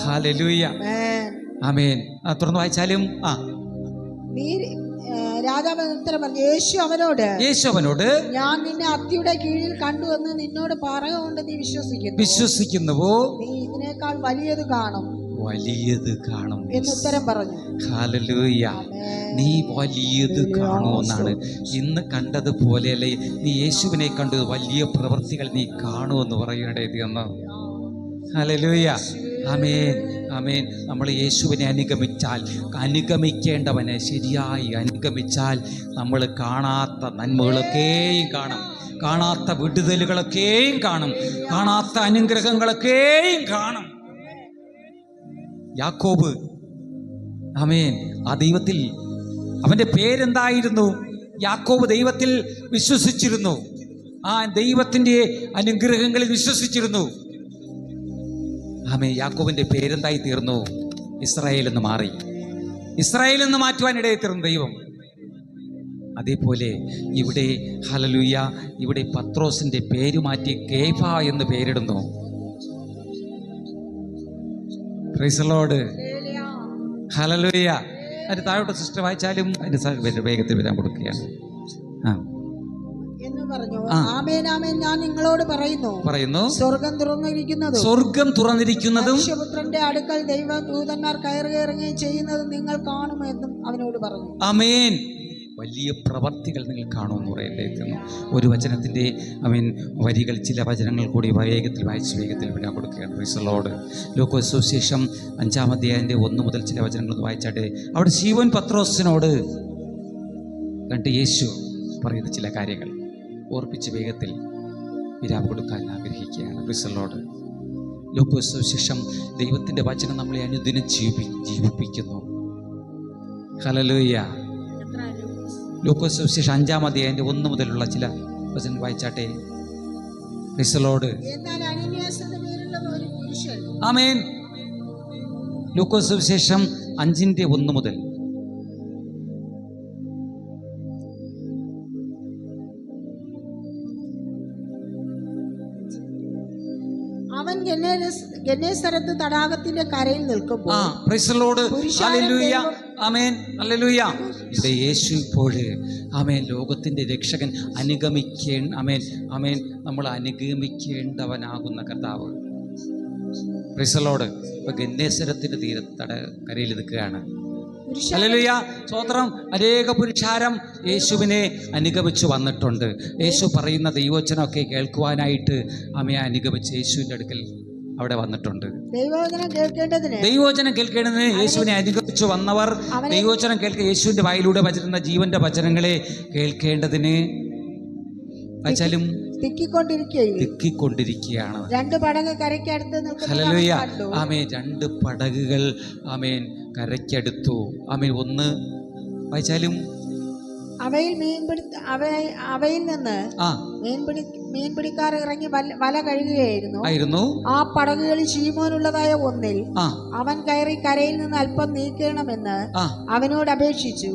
ഹല്ലേലൂയ. ആമേൻ. തുറന്നു വായിച്ചാലും രാജാവ് ഉത്തരം പറഞ്ഞു, യേശു അവനോട് ഞാൻ നിന്നെ അത്തിയുടെ കീഴിൽ കണ്ടു എന്ന് നിന്നോട് പറയുകൊണ്ട് നീ വിശ്വസിക്കുന്നുവോ? നീ ഇതിനേക്കാൾ വലിയത് കാണും എന്ന് ഉത്തരം പറഞ്ഞു. ഹല്ലേലൂയ. നീ വലിയത് കാണുമെന്നാണ്. ഇന്ന് കണ്ടതുപോലെയല്ലേ നീ യേശുവിനെ കണ്ടു, വലിയ പ്രവൃത്തികൾ നീ കാണുമെന്ന് പറയേണ്ടത് എന്ന്. ഹല്ലേലൂയ. ആമേൻ ആമേൻ. നമ്മൾ യേശുവിനെ അനുഗമിക്കേണ്ടവനെ ശരിയായി അനുഗമിച്ചാൽ നമ്മൾ കാണാത്ത നന്മകളൊക്കെയും കാണും, കാണാത്ത വിടുതലുകളൊക്കെയും കാണും, കാണാത്ത അനുഗ്രഹങ്ങളൊക്കെയും കാണും. യാക്കോബ് ആമേൻ ആ ദൈവത്തിൽ, അവൻ്റെ പേരെന്തായിരുന്നു? യാക്കോബ് ദൈവത്തിൽ വിശ്വസിച്ചിരുന്നു, ആ ദൈവത്തിൻ്റെ അനുഗ്രഹങ്ങളിൽ വിശ്വസിച്ചിരുന്നു. ആമേൻ. യാക്കോബിൻ്റെ പേരെന്തായി തീർന്നു? ഇസ്രായേൽ എന്ന് മാറി. ഇസ്രായേൽ എന്ന് മാറ്റുവാനിടയിൽ തീർന്നു ദൈവം. അതേപോലെ ഇവിടെ ഹല്ലേലൂയ, ഇവിടെ പത്രോസിൻ്റെ പേര് മാറ്റി കേഫ എന്ന് പേരിടുന്നു. Praise the Lord. ഹല്ലേലൂയ. അതിന് താഴോട്ട് സിസ്റ്റർ വായിച്ചാലും അതിന് വേഗത്തിൽ വരാൻ കൊടുക്കുകയാണ്. ഞാൻ നിങ്ങളോട് പറയുന്നു, സ്വർഗം തുറന്നിരിക്കുന്നതും മനുഷ്യപുത്രന്റെ അടുക്കൽ ദൈവദൂതന്മാർ കയറുകയിറങ്ങുകയും ചെയ്യുന്നതും നിങ്ങൾ കാണുമെന്നും അവനോട് പറഞ്ഞു. ആമേൻ. വലിയ പ്രവർത്തികൾ നിങ്ങൾ കാണുമെന്ന് പറയലേക്കുന്നു. ഒരു വചനത്തിൻ്റെ വരികൾ, ചില വചനങ്ങൾ കൂടി വേഗത്തിൽ വിടാൻ കൊടുക്കുകയാണ്. Price the Lord. ലൂക്കോസ് സുവിശേഷം 5-ാം അധ്യായത്തിൻ്റെ 1 മുതൽ ചില വചനങ്ങൾ വായിച്ചാട്ടെ. അവിടെ ശീമോൻ പത്രോസിനോട് കണ്ട് യേശു പറയുന്ന ചില കാര്യങ്ങൾ ഓർപ്പിച്ച് വേഗത്തിൽ വിരാമം കൊടുക്കാൻ ആഗ്രഹിക്കുകയാണ്. Price the Lord. ലൂക്കോസ് സുവിശേഷം, ദൈവത്തിൻ്റെ വചനം നമ്മളെ അനുദിനം ജീവിപ്പിക്കുന്നു. ഹല്ലേലൂയ. ലൂക്കോസ് സുവിശേഷം 5-ാം അധ്യായത്തിൻ്റെ 1 മുതലുള്ള ചില വചനം വായിച്ചാട്ടെ. Price the Lord. എന്നാൽ അനനീയാസ് എന്ന പേരുള്ള ഒരു പുരുഷൻ ആമേൻ ലൂക്കോസ് സുവിശേഷം 5:1 മുതൽ. അവൻ ഗന്നേസരത്ത് തടാകത്തിന്റെ കരയിൽ നിൽക്കുമ്പോൾ പ്രൈസ് ദി ലോർഡ്, ഹല്ലേലൂയ, ആമേൻ, ഹല്ലേലൂയ. ഇവിടെ യേശു ഇപ്പോൾ ആമേൻ ലോകത്തിന്റെ രക്ഷകൻ ആമേൻ നമ്മൾ അനുഗമിക്കേണ്ടവനാകുന്ന കർത്താവ്. Price the Lord. ഇപ്പൊ ഗന്നേസരത്തിന്റെ കരയിൽ നിൽക്കുകയാണ്. ഹല്ലേലൂയ, സ്തോത്രം. അനേക പുരുഷാരം യേശുവിനെ അനുഗമിച്ചു വന്നിട്ടുണ്ട്. യേശു പറയുന്ന ദൈവവചനമൊക്കെ കേൾക്കുവാനായിട്ട് അമ്മയെ അനുഗമിച്ച് യേശുവിൻ്റെ അടുക്കൽ അവിടെ വന്നിട്ടുണ്ട്. ദൈവവചനം കേൾക്കേണ്ടതിന് യേശുവിനെ അനുഗമിച്ചു വന്നവർ ദൈവവചനം കേൾക്കുക, യേശുവിൻ്റെ വായിലൂടെ വചരുന്ന ജീവന്റെ വചനങ്ങളെ കേൾക്കേണ്ടതിന് വച്ചാലും തിക്കിക്കൊണ്ടിരിക്കുകയാണ്. 2 പടക് കരയ്ക്കടുത്ത് ഹല്ലേലൂയ, ആമേൻ. 2 പടകുകൾ ആമേൻ കരയ്ക്കടുത്തു. ആമേൻ. ഒന്ന് വായിച്ചാലും അവയിൽ നിന്ന് മീൻപിടിക്കാർ ഇറങ്ങി വല കഴുകുകയായിരുന്നു. ആ പടകുകളിൽ ശീമോനുള്ളതായ ഒന്നിൽ അവൻ കയറി കരയിൽ നിന്ന് അല്പം നീക്കണമെന്ന് അവനോട് അപേക്ഷിച്ചു.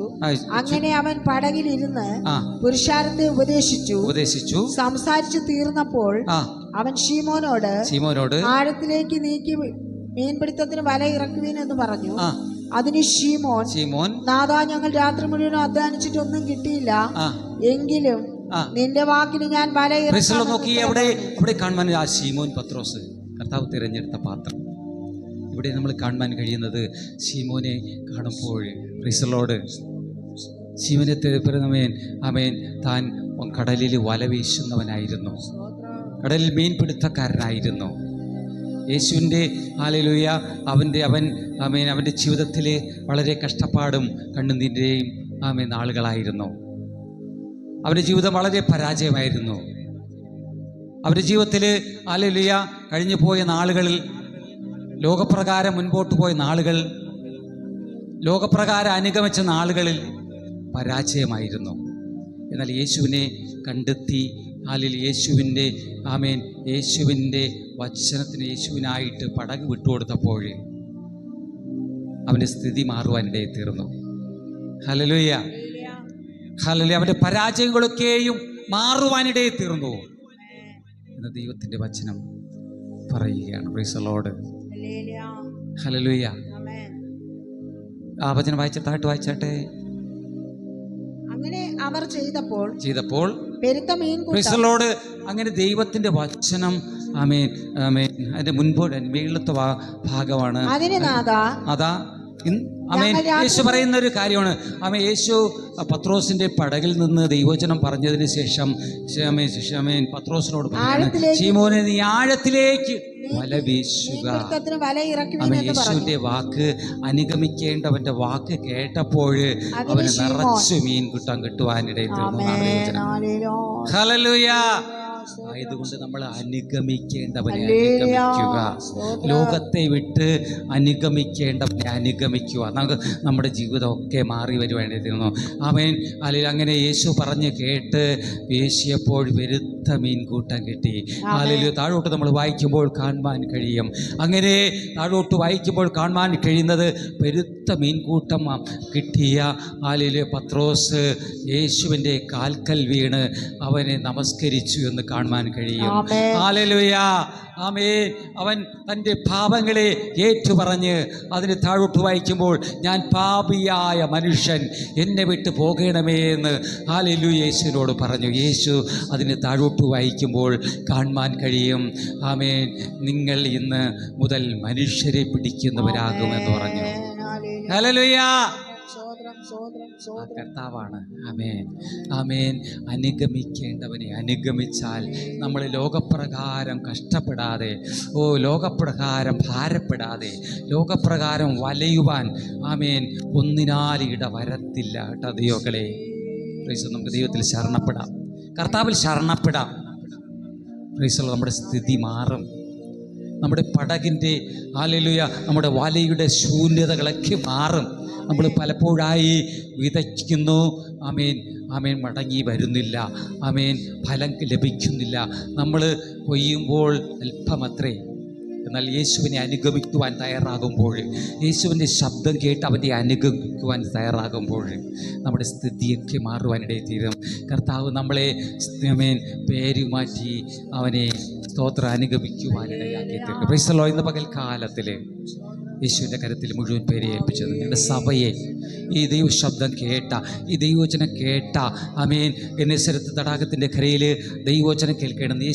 അങ്ങനെ അവൻ പടകിലിരുന്ന് പുരുഷാരത്തെ ഉപദേശിച്ചു. സംസാരിച്ചു തീർന്നപ്പോൾ അവൻ ശീമോനോട് ആഴത്തിലേക്ക് നീക്കി മീൻപിടുത്തത്തിന് വല ഇറക്കുവീനെന്ന് പറഞ്ഞു. അതിന് ശീമോൻ, നാഥാ, ഞങ്ങൾ രാത്രി മുഴുവൻ അധ്വാനിച്ചിട്ടൊന്നും കിട്ടിയില്ല, എങ്കിലും നിന്റെ വാക്കിന് ഞാൻ വല നോക്കി. അവിടെ കാണുവാൻ ആ ശീമോൻ പത്രോസ്, കർത്താവ് തിരഞ്ഞെടുത്ത പാത്രം. ഇവിടെ നമ്മൾ കാണുവാൻ കഴിയുന്നത് ശീമോനെ കാണുമ്പോൾ പ്രൈസ് ദി ലോർഡ്, ശീമോനെ ആമേൻ താൻ കടലിൽ വല വീശുന്നവനായിരുന്നു, കടലിൽ മീൻപിടുത്തക്കാരനായിരുന്നു. യേശുവിൻ്റെ ഹല്ലേലൂയ അവൻ്റെ ജീവിതത്തിൽ വളരെ കഷ്ടപ്പാടും കണ്ണുനീരിൻ്റെയും നാളുകളായിരുന്നു. അവൻ്റെ ജീവിതം വളരെ പരാജയമായിരുന്നു. അവരുടെ ജീവിതത്തിൽ ഹല്ലേലൂയ കഴിഞ്ഞു പോയ നാളുകളിൽ, ലോകപ്രകാരം മുൻപോട്ട് പോയ നാളുകൾ, ലോകപ്രകാരം അനുഗമിച്ച നാളുകളിൽ പരാജയമായിരുന്നു. എന്നാൽ യേശുവിനെ കണ്ടെത്തി യേശുവിൻ്റെ വചനത്തിന് യേശുവിനായിട്ട് പടക് വിട്ടുകൊടുത്തപ്പോൾ അവൻ്റെ സ്ഥിതി മാറുവാനിടയിൽ തീർന്നു. Hallelujah, hallelujah. അവൻ്റെ പരാജയങ്ങളൊക്കെയും മാറുവാനിടയിൽ തീർന്നു എന്ന് ദൈവത്തിൻ്റെ വചനം പറയുകയാണ്. പ്രൈസ് ദി ലോർഡ്, ഹല്ലേലൂയ. ആ വചനം താഴ്ത്ത് വായിച്ചാട്ടെ. അങ്ങനെ അവർ ചെയ്തപ്പോൾ പെരുത്ത മീൻകൂട്ടം, അങ്ങനെ ദൈവത്തിന്റെ വചനം അതിന്റെ മേളത്തെ ഭാഗമാണ്. അതാ യേശു പറയുന്ന ഒരു കാര്യമാണ്. യേശു പത്രോസിന്റെ പടകിൽ നിന്ന് ദൈവവചനം പറഞ്ഞതിന് ശേഷം പത്രോസിനോട് പറയുന്നു, ശീമോനെ, നീ ആഴത്തിലേക്ക് വല വീശുക. യേശുവിന്റെ വാക്ക്, അനുഗമിക്കേണ്ടവന്റെ വാക്ക് കേട്ടപ്പോൾ അവന് നിറച്ചു മീൻ കിട്ടുവാനിടയിൽ തീർന്നു. ഹല്ലേലൂയ. ആയതുകൊണ്ട് നമ്മൾ അനുഗമിക്കേണ്ടവനെ അനുഗമിക്കുക, ലോകത്തെ വിട്ട് അനുഗമിക്കേണ്ടവനെ അനുഗമിക്കുക. നമുക്ക് നമ്മുടെ ജീവിതമൊക്കെ മാറി വരുവാൻ തീർന്നു. ആമേൻ. അല്ലെങ്കിൽ അങ്ങനെ യേശു പറഞ്ഞ് കേട്ട് വീശിയപ്പോൾ പെരുത്ത മീൻകൂട്ടം കിട്ടി. അല്ലെങ്കിൽ താഴോട്ട് നമ്മൾ വായിക്കുമ്പോൾ കാണുവാൻ കഴിയും. അങ്ങനെ താഴോട്ട് വായിക്കുമ്പോൾ കാണുവാൻ കഴിയുന്നത് പെരുത്ത മീൻകൂട്ടം കിട്ടിയ പത്രോസ് യേശുവിൻ്റെ കാൽക്കൽ വീണ് അവനെ നമസ്കരിച്ചു എന്ന് കാണുവാൻ കഴിയും. ഹല്ലേലൂയ, ആമേൻ. അവൻ തൻ്റെ പാപങ്ങളെ ഏറ്റുപറഞ്ഞ് അതിന് താഴോട്ട് വായിക്കുമ്പോൾ, ഞാൻ പാപിയായ മനുഷ്യൻ, എന്നെ വിട്ട് പോകണമേ എന്ന് ഹല്ലേലൂയ യേശുവിനോട് പറഞ്ഞു. യേശു അതിന് താഴോട്ട് വായിക്കുമ്പോൾ കാണുവാൻ കഴിയും, ആമേൻ, നിങ്ങൾ ഇന്ന് മുതൽ മനുഷ്യരെ പിടിക്കുന്നവരാകുമെന്ന് പറഞ്ഞു. ഹല്ലേലൂയ, കർത്താവാണ്. ആമേൻ, ആമേൻ. അനുഗമിക്കേണ്ടവനെ അനുഗമിച്ചാൽ നമ്മൾ ലോകപ്രകാരം കഷ്ടപ്പെടാതെ, ലോകപ്രകാരം ഭാരപ്പെടാതെ, ലോകപ്രകാരം വലയുവാൻ ആമേൻ ഒന്നിനാൽ ഇട വരത്തില്ല കേട്ടോ ദൈവങ്ങളെ. നമുക്ക് ദൈവത്തിൽ ശരണപ്പെടാം, കർത്താവിൽ ശരണപ്പെടാം. നമ്മുടെ സ്ഥിതി മാറും. നമ്മുടെ പടകിൻ്റെ ഹല്ലേലൂയ നമ്മുടെ വലയുടെ ശൂന്യതകളൊക്കെ മാറും. നമ്മൾ പലപ്പോഴായി വിതയ്ക്കുന്നു, ആമേൻ, ആമേൻ, മടങ്ങി വരുന്നില്ല, ആമേൻ, ഫലം ലഭിക്കുന്നില്ല. നമ്മൾ കൊയ്യുമ്പോൾ അല്പമത്രേ, എന്നാൽ യേശുവിനെ അനുഗമിക്കുവാൻ തയ്യാറാകുമ്പോൾ, യേശുവിൻ്റെ ശബ്ദം കേട്ട് അവനെ അനുഗമിക്കുവാൻ തയ്യാറാകുമ്പോൾ നമ്മുടെ സ്ഥിതിയൊക്കെ മാറുവാനിടയിൽ തീരും. കർത്താവ് നമ്മളെ പേര് മാറ്റി അവനെ സ്തോത്രം അനുഗമിക്കുവാനിടയാക്കി തീർക്കും. Price the Lord. ഇന്ന് പകൽക്കാലത്തിൽ യേശുവിൻ്റെ കരത്തിൽ മുഴുവൻ പേരെ ഏൽപ്പിച്ചത് നിങ്ങളുടെ സഭയെ, ഈ ദൈവശബ്ദം കേട്ട, ഈ ദൈവവചനം കേട്ട, ആമേൻ, ഗന്നേസരത്ത് തടാകത്തിൻ്റെ കരയിൽ ദൈവവചനം കേൾക്കേണ്ടത്,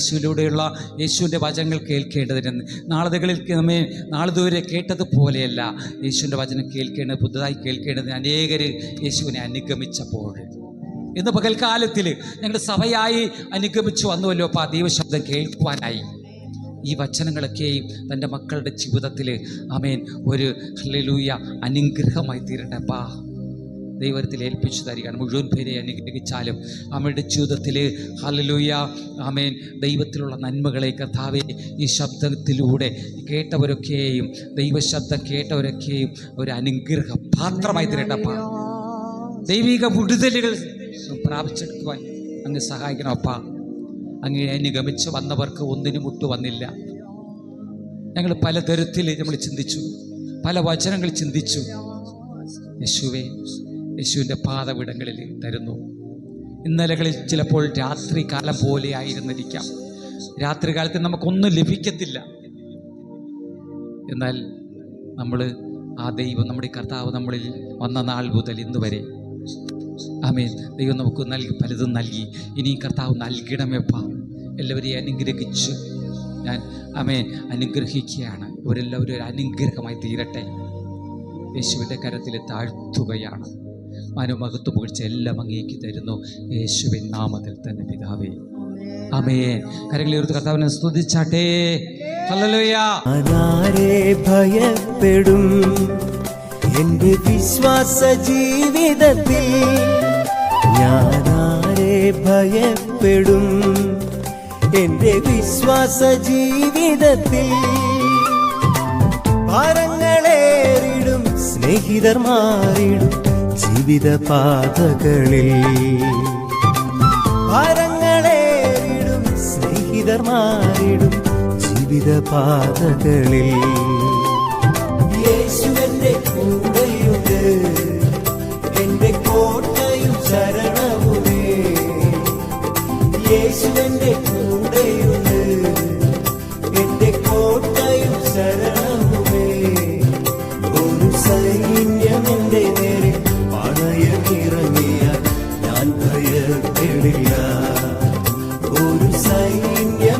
യേശുവിൻ്റെ വചനങ്ങൾ കേൾക്കേണ്ടതിന് നാളുകളിൽ നാളുദൂരെ കേട്ടതുപോലെയല്ല, യേശുവിൻ്റെ വചനം കേൾക്കേണ്ടത്, പുതുതായി കേൾക്കേണ്ടതിന് അനേകർ യേശുവിനെ അനുഗമിച്ചപ്പോൾ ഇന്ന് പകൽക്കാലത്തിൽ ഞങ്ങളുടെ സഭയായി അനുഗമിച്ചു വന്നുവല്ലോ അപ്പോൾ ആ ദൈവശബ്ദം കേൾക്കുവാനായി. ഈ വചനങ്ങളൊക്കെയും തൻ്റെ മക്കളുടെ ജീവിതത്തിൽ ആമേൻ ഒരു ഹല്ലേലൂയ അനുഗ്രഹമായി തീരട്ടെ അപ്പാ. ദൈവത്തിൽ ഏൽപ്പിച്ചു തരികയാണ്. മുഴുവൻ പേരെ അനുഗ്രഹിച്ചാലും അവരുടെ ജീവിതത്തിൽ ഹല്ലേലൂയ ആമേൻ ദൈവത്തിലുള്ള നന്മകളെ കർത്താവേ ഈ ശബ്ദത്തിലൂടെ കേട്ടവരൊക്കെയും ദൈവശബ്ദം കേട്ടവരൊക്കെയും ഒരു അനുഗ്രഹ പാത്രമായി തീരട്ടപ്പാ. ദൈവിക വിടുതലുകൾ പ്രാപിച്ചെടുക്കുവാൻ അങ്ങ് സഹായിക്കണം അപ്പാ. അങ്ങ് അനുഗമിച്ച് വന്നവർക്ക് ഒന്നിനും മുട്ടു വന്നില്ല. ഞങ്ങൾ പലതരത്തിൽ നമ്മൾ ചിന്തിച്ചു, പല വചനങ്ങൾ ചിന്തിച്ചു. യേശുവിൻ്റെ പാദവിടങ്ങളിൽ തരുന്നു. ഇന്നലകളിൽ ചിലപ്പോൾ രാത്രി കാലം പോലെ ആയിരുന്നിരിക്കാം. രാത്രി കാലത്ത് നമുക്കൊന്നും ലഭിക്കത്തില്ല. എന്നാൽ നമ്മൾ ആ ദൈവം, നമ്മുടെ കർത്താവ് നമ്മളിൽ വന്ന നാൾ മുതൽ ഇന്ന് വരെ ആമേൻ ദൈവം നമുക്ക് പലതും നൽകി. ഇനി കർത്താവ് നൽകണമേപ്പാ. എല്ലാവരെയും അനുഗ്രഹിച്ച് ഞാൻ ആമേൻ അനുഗ്രഹിക്കുകയാണ്. ഇവരെല്ലാവരും ഒരു അനുഗ്രഹമായി തീരട്ടെ. യേശുവിൻ്റെ കരത്തിൽ താഴ്ത്തുകയാണ്. മനോമഹത്വം പുകഴ്ച എല്ലാം അങ്ങേക്ക് തരുന്നു യേശുവിൻ നാമത്തിൽ തന്നെ പിതാവേ, ആമേൻ. കരങ്ങളെ ഉയർത്തി കർത്താവിനെ സ്തുതിച്ചാട്ടെ. ഹല്ലേലൂയ. ആരെ ഭയപ്പെടും എന്റെ വിശ്വാസ ജീവിതത്തിൽ, ഞാനാരെ ഭയപ്പെടും എന്റെ വിശ്വാസ ജീവിതത്തിൽ. ഭാരങ്ങളേറിടും സ്നേഹിതർ മാറിടും ജീവിത പാതകളിൽ, ഭാരങ്ങളേറിടും സ്നേഹിതർ മാറിടും ജീവിത പാതകളിൽ. യേശുവിന്റെ കൂടെയുണ്ട്, എന്റെ കോട്ടയും ശരണവുമേ. യേശുവിന്റെ കൂടെയുണ്ട്, എന്റെ കോട്ടയും ശരണവുമേ. ഒരു സൈന്യം എന്റെ നേരെ പണയമിറങ്ങിയ ഞാൻ ഭയപ്പെടില്ല. ഒരു സൈന്യം